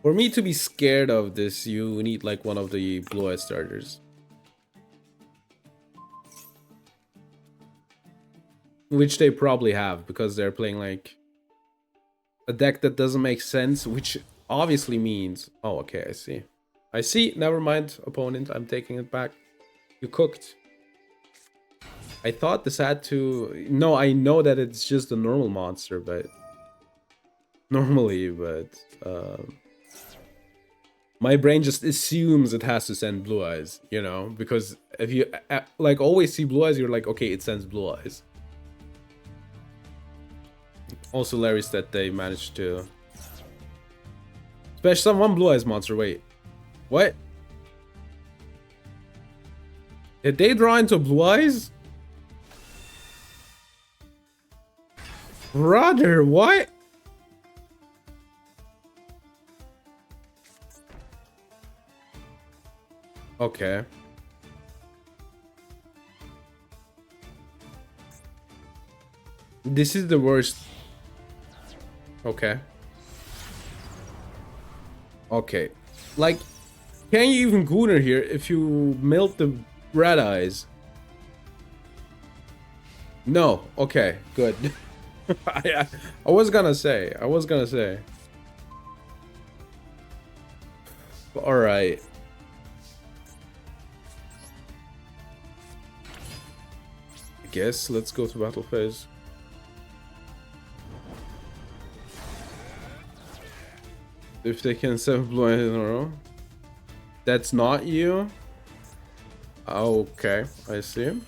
S1: For me to be scared of this, you need like one of the blue-eyed starters. Which they probably have, because they're playing like a deck that doesn't make sense, which obviously means... Oh, okay, I see. I see, never mind, opponent, I'm taking it back. You cooked. I thought this had to... No, I know that it's just a normal monster, but... Normally, but... My brain just assumes it has to send blue eyes, you know? Because if you, like, always see blue eyes, you're like, okay, it sends blue eyes. Also hilarious that they managed to... Special summon one blue eyes monster, wait. What? Did they draw into blue eyes? Brother, what? Okay. This is the worst. Okay. Okay. Like, can you even Gooner here if you melt the red eyes? No. Okay, good. I was gonna say. Alright. I guess let's go to battle phase. If they can 7 blue eyes in a row. That's not you? Okay, I see.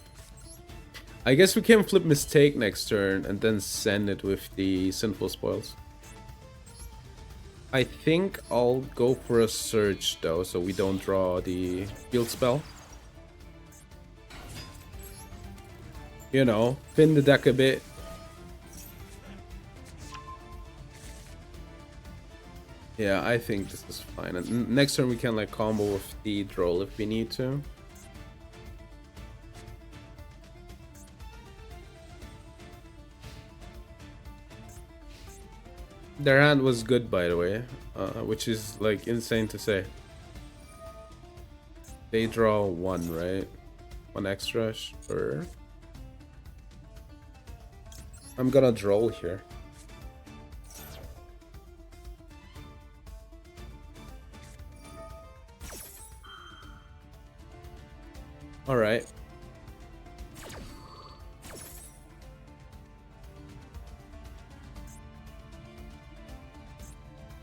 S1: I guess we can flip Mistake next turn and then send it with the Sinful Spoils. I think I'll go for a Surge though, so we don't draw the field spell. You know, thin the deck a bit. Yeah, I think this is fine. And next turn we can like combo with the Droll if we need to. Their hand was good, by the way, which is like insane to say. They draw 1, right? 1 extra, sure. I'm gonna Droll here. Alright.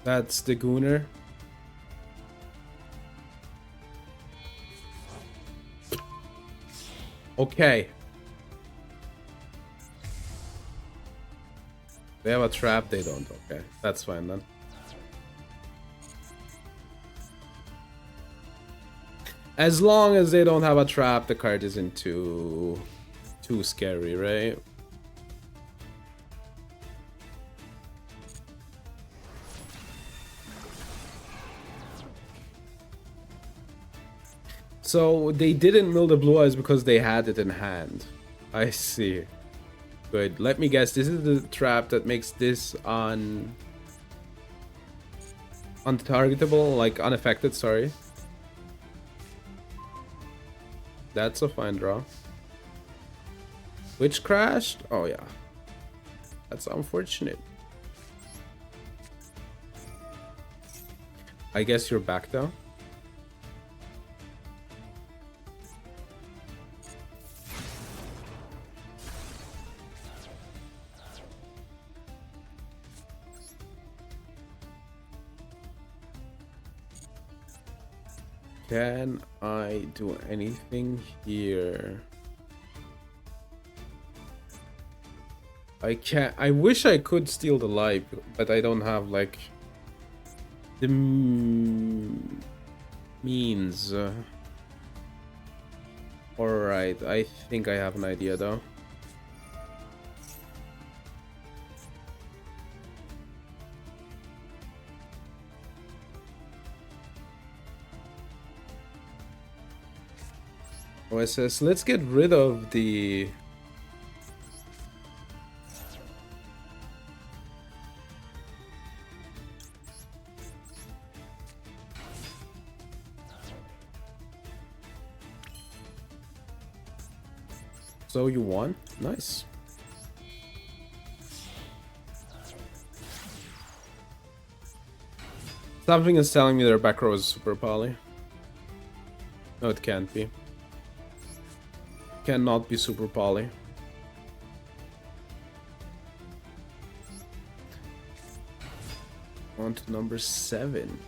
S1: That's the Gooner. Okay. They have a trap, they don't. Okay, that's fine then. As long as they don't have a trap, the card isn't too scary, right? So they didn't mill the blue eyes because they had it in hand. I see. Good. Let me guess. This is the trap that makes this untargetable, like unaffected. Sorry. That's a fine draw. Which crashed? Oh yeah. That's unfortunate. I guess you're back though. Can I do anything here? I can't. I wish I could steal the life, but I don't have like the means. Alright, I think I have an idea though. OSS, let's get rid of the So you won? Nice. Something is telling me their back row is super poly. No, it can't be. Cannot be super poly. On to number 7.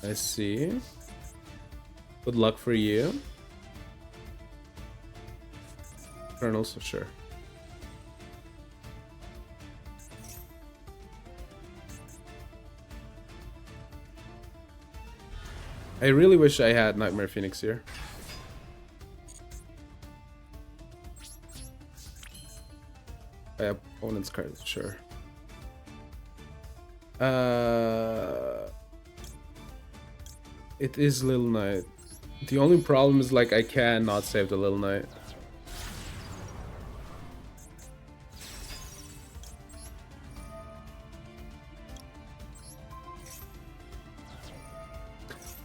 S1: I see. Good luck for you. Colonels, for sure. I really wish I had Nightmare Phoenix here. My opponent's card, sure. It is Little Knight. The only problem is like I cannot save the Little Knight.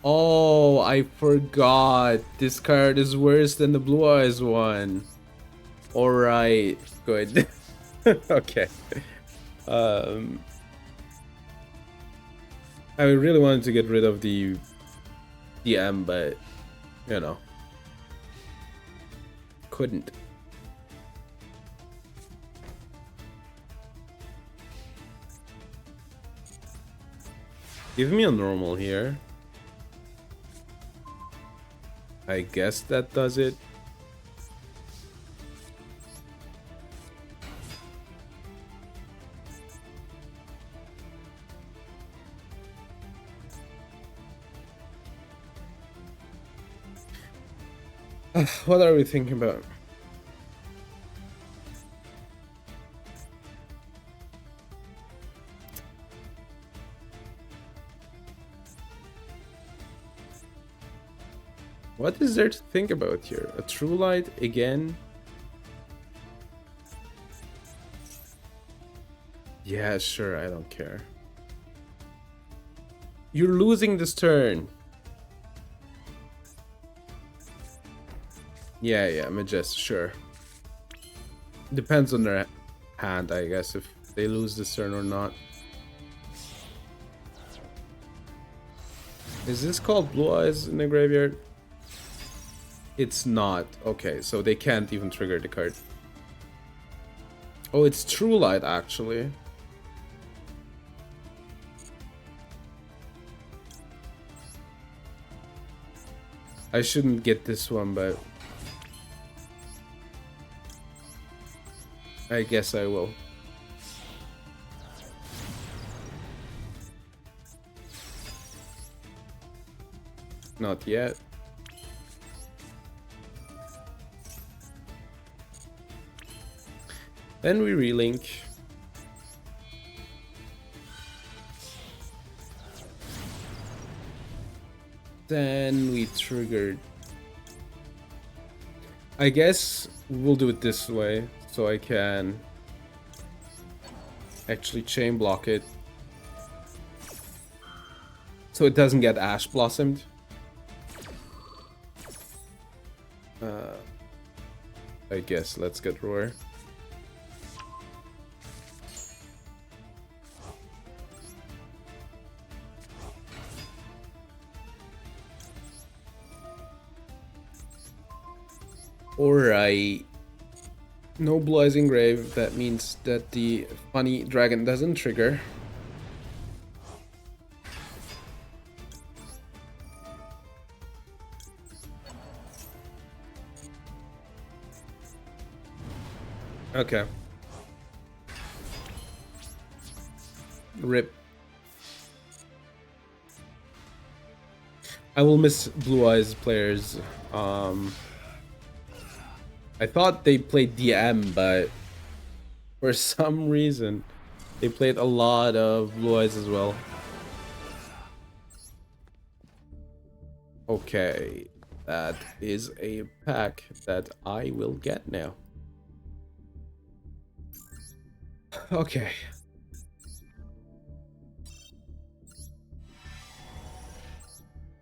S1: Oh, I forgot. This card is worse than the Blue Eyes one. Alright, good. Okay. I really wanted to get rid of the DM, but you know, couldn't. Give me a normal here. I guess that does it. What are we thinking about? What is there to think about here? A true light again? Yeah, sure, I don't care. You're losing this turn. Yeah, Majestic, sure. Depends on their hand, I guess, if they lose this turn or not. Is this called Blue Eyes in the graveyard? It's not. Okay, so they can't even trigger the card. Oh, it's True Light, actually. I shouldn't get this one, but I guess I will. Not yet. Then we relink. Then we triggered. I guess we'll do it this way, so I can actually chain block it. So it doesn't get Ash Blossomed. I guess let's get Roar. Alright. No Blue Eyes Engrave. That means that the funny dragon doesn't trigger. Okay. RIP. I will miss Blue Eyes players. I thought they played DM, but for some reason they played a lot of Blue Eyes as well. Okay, that is a pack that I will get now. Okay.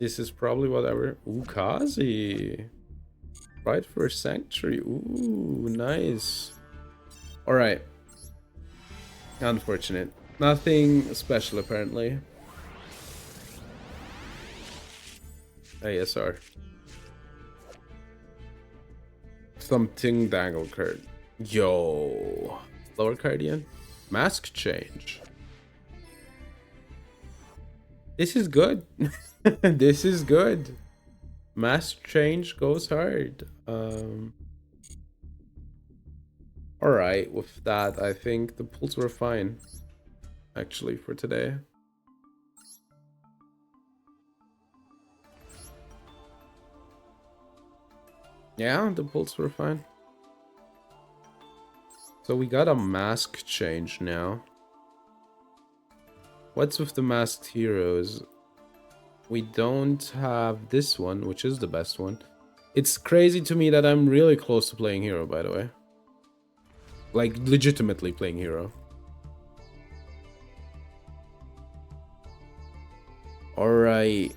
S1: This is probably whatever. Ooh, Kazi. Right for Sanctuary. Ooh, nice. Alright. Unfortunate. Nothing special, apparently. ASR. Something dangle card. Yo. Lower Cardian. Mask change. This is good. This is good. Mask change goes hard. Alright, with that, I think the pulls were fine, actually, for today. Yeah, the pulls were fine. So we got a mask change now. What's with the masked heroes? We don't have this one, which is the best one. It's crazy to me that I'm really close to playing hero, by the way. Like, legitimately playing hero. Alright.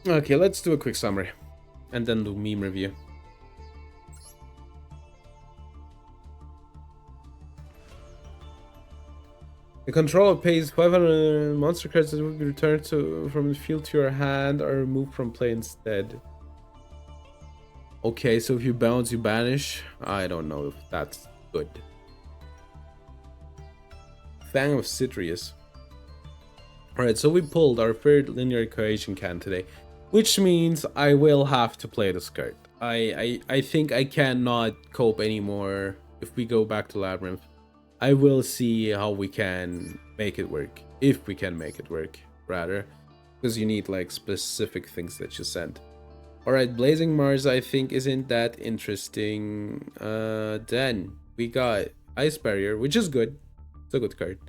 S1: Okay, let's do a quick summary. And then do meme review. The controller pays 500 monster cards that will be returned from the field to your hand or removed from play instead. Okay, so if you bounce, you banish. I don't know if that's good. Fang of Citrius. Alright, so we pulled our third linear equation can today, which means I will have to play this card. I think I cannot cope anymore if we go back to Labyrinth. I will see how we can make it work. If we can make it work, rather. Because you need like specific things that you send. Alright, Blazing Mars I think isn't that interesting. Then we got Ice Barrier, which is good. It's a good card.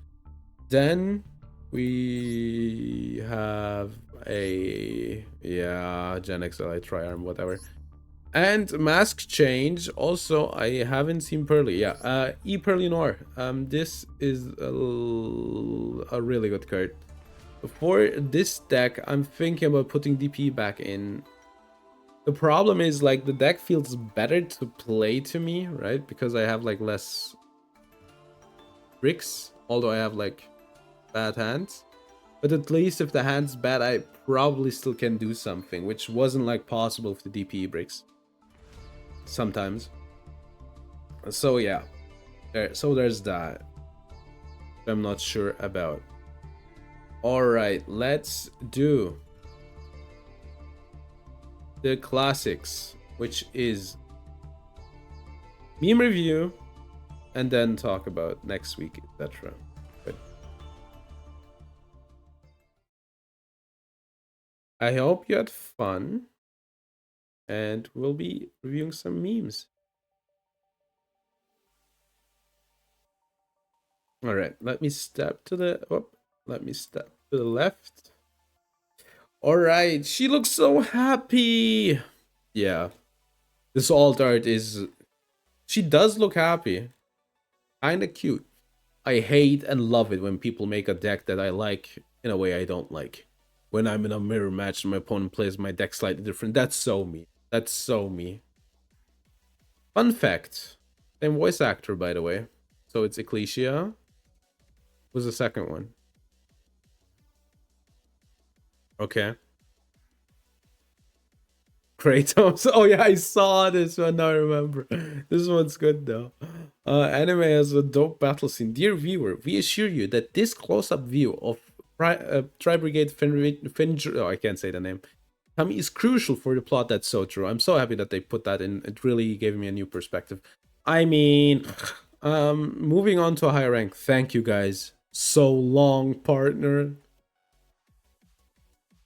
S1: Then we have a Gen XLI Triarm, whatever. And Mask Change. Also, I haven't seen Pearly. Yeah, E Pearly Noir. This is a really good card. For this deck, I'm thinking about putting DP back in. The problem is like the deck feels better to play to me, right? Because I have like less bricks, although I have like bad hands. But at least if the hand's bad, I probably still can do something, which wasn't like possible with the DPE bricks. Sometimes. So yeah. So there's that. I'm not sure about. Alright, let's do the classics, which is meme review, and then talk about next week, etc. I hope you had fun, and we'll be reviewing some memes. All right, let me step to the left. All right, she looks so happy. Yeah, this alt art is. She does look happy. Kinda cute. I hate and love it when people make a deck that I like in a way I don't like. When I'm in a mirror match and my opponent plays my deck slightly different. That's so me. That's so me. Fun fact. Same voice actor, by the way. So it's Ecclesia. Was the second one. Okay. Kratos. Oh yeah, I saw this one. Now I remember. This one's good though. Anime has a dope battle scene. Dear viewer, we assure you that this close-up view of Tri-Brigade oh, I can't say the name. Tommy is crucial for the plot. That's so true. I'm so happy that they put that in. It really gave me a new perspective. I mean, moving on to a higher rank. Thank you guys. So long, partner.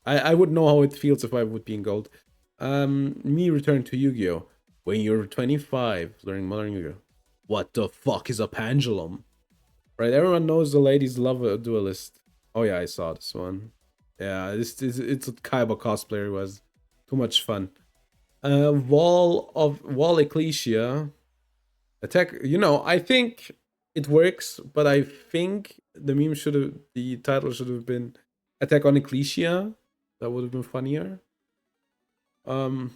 S1: I would know how it feels if I would be in gold. Me return to Yu-Gi-Oh! When you're 25, learning modern Yu-Gi-Oh! What the fuck is a pendulum? Right, everyone knows the ladies love a duelist. Oh yeah, I saw this one. Yeah, it's a Kaiba cosplayer. Was too much fun. Wall Ecclesia. Attack, you know, I think it works, but I think the title should have been Attack on Ecclesia. That would have been funnier. Or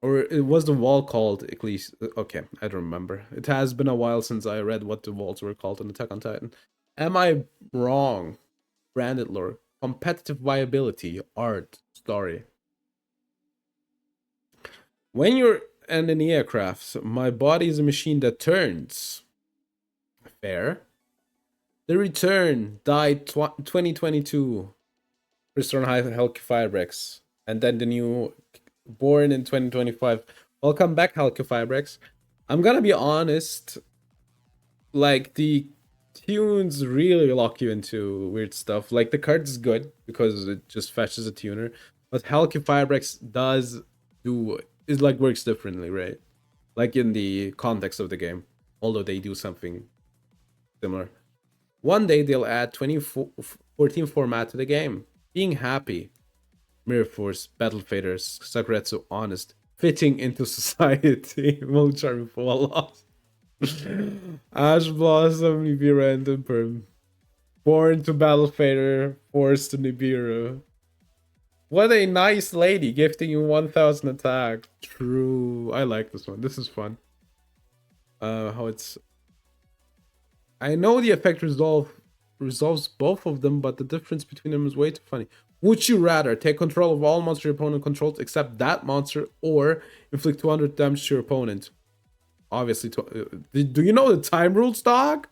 S1: it was the wall called Ecclesia. Okay, I don't remember. It has been a while since I read what the walls were called in Attack on Titan. Am I wrong? Branded lore, competitive viability, art, story. When you're in an aircraft, my body is a machine that turns. Fair. The Return died 2022. Restore High Hulk Firebrex. And then the new Born in 2025. Welcome back, Hulk Firebrex. I'm gonna be honest. Like, the tunes really lock you into weird stuff. Like, the card is good because it just fetches a tuner. But Hulk Firebrex works differently, right? Like in the context of the game. Although they do something similar. One day they'll add 2014 format to the game. Being happy. Mirror Force, Battle Faders, Sakuretsu, Honest, fitting into society, Moon Charming Fall Lost, Ash Blossom, Nibiru, and Perm. Born to Battle Fader, Forced to Nibiru. What a nice lady, gifting you 1000 attack. True. I like this one. This is fun. How it's. I know the effect resolves both of them, but the difference between them is way too funny. Would you rather take control of all monsters your opponent controls except that monster, or inflict 200 damage to your opponent? Obviously, do you know the time rules, dog?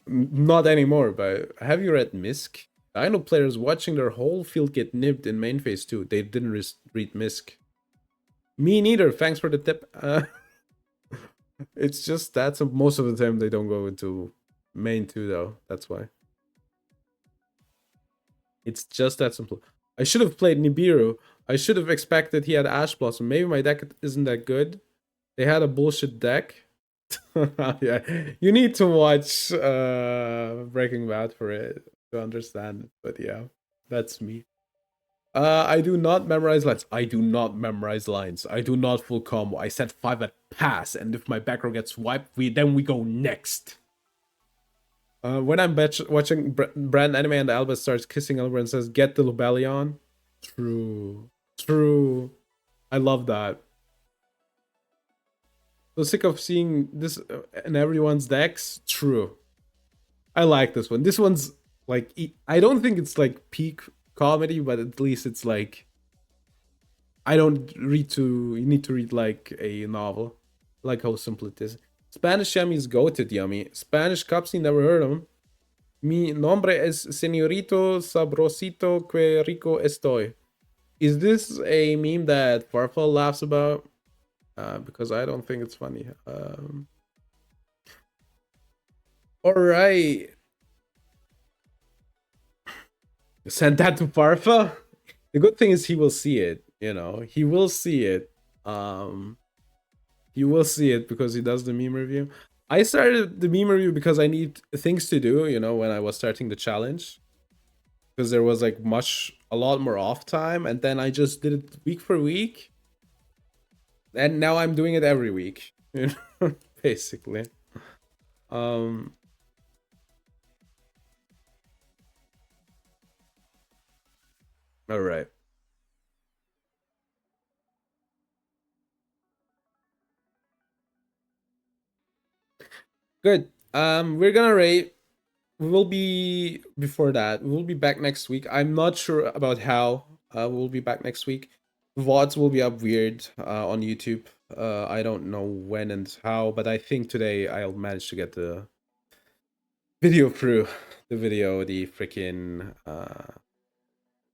S1: Not anymore, but have you read Misk? I know players watching their whole field get nibbed in main phase too. They didn't read Misk. Me neither. Thanks for the tip. It's just that most of the time they don't go into main 2 though. That's why. It's just that simple. I should have played Nibiru. I should have expected he had Ash Blossom. Maybe my deck isn't that good. They had a bullshit deck. Yeah, you need to watch Breaking Bad for it to understand it. But yeah, that's me. I do not memorize lines. I do not memorize lines. I do not full combo. I set 5 at pass, and if my back row gets wiped, we go next. When I'm watching Brand Anime and Albert starts kissing Albert and says, "Get the Lubellion." True. True. I love that. So sick of seeing this in everyone's decks. True. I like this one. This one's like, I don't think it's like peak comedy, but at least it's like, I don't read to, you need to read like a novel. I like how simple it is. Spanish Yummy is goated yummy. Spanish Cupsy, never heard of him. Mi nombre es Señorito Sabrosito que rico estoy. Is this a meme that Farfel laughs about? Because I don't think it's funny. All right. Send that to Farfa. The good thing is he will see it. You know, he will see it. You will see it because he does the meme review. I started the meme review because I need things to do, you know, when I was starting the challenge. Because there was like a lot more off time. And then I just did it week for week. And now I'm doing it every week, you know, basically. All right. Good. We're gonna rate. We will be before that. We will be back next week. I'm not sure about how. We'll be back next week. VODs will be up weird on YouTube. I don't know when and how, but I think today I'll manage to get the video through. The video, the freaking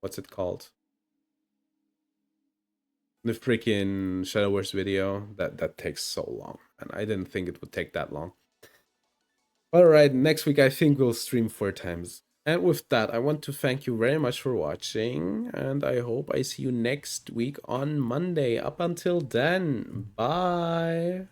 S1: what's it called? The freaking Shadowverse video. That takes so long, and I didn't think it would take that long. Alright, next week I think we'll stream 4 times. And with that, I want to thank you very much for watching, and I hope I see you next week on Monday. Up until then, bye!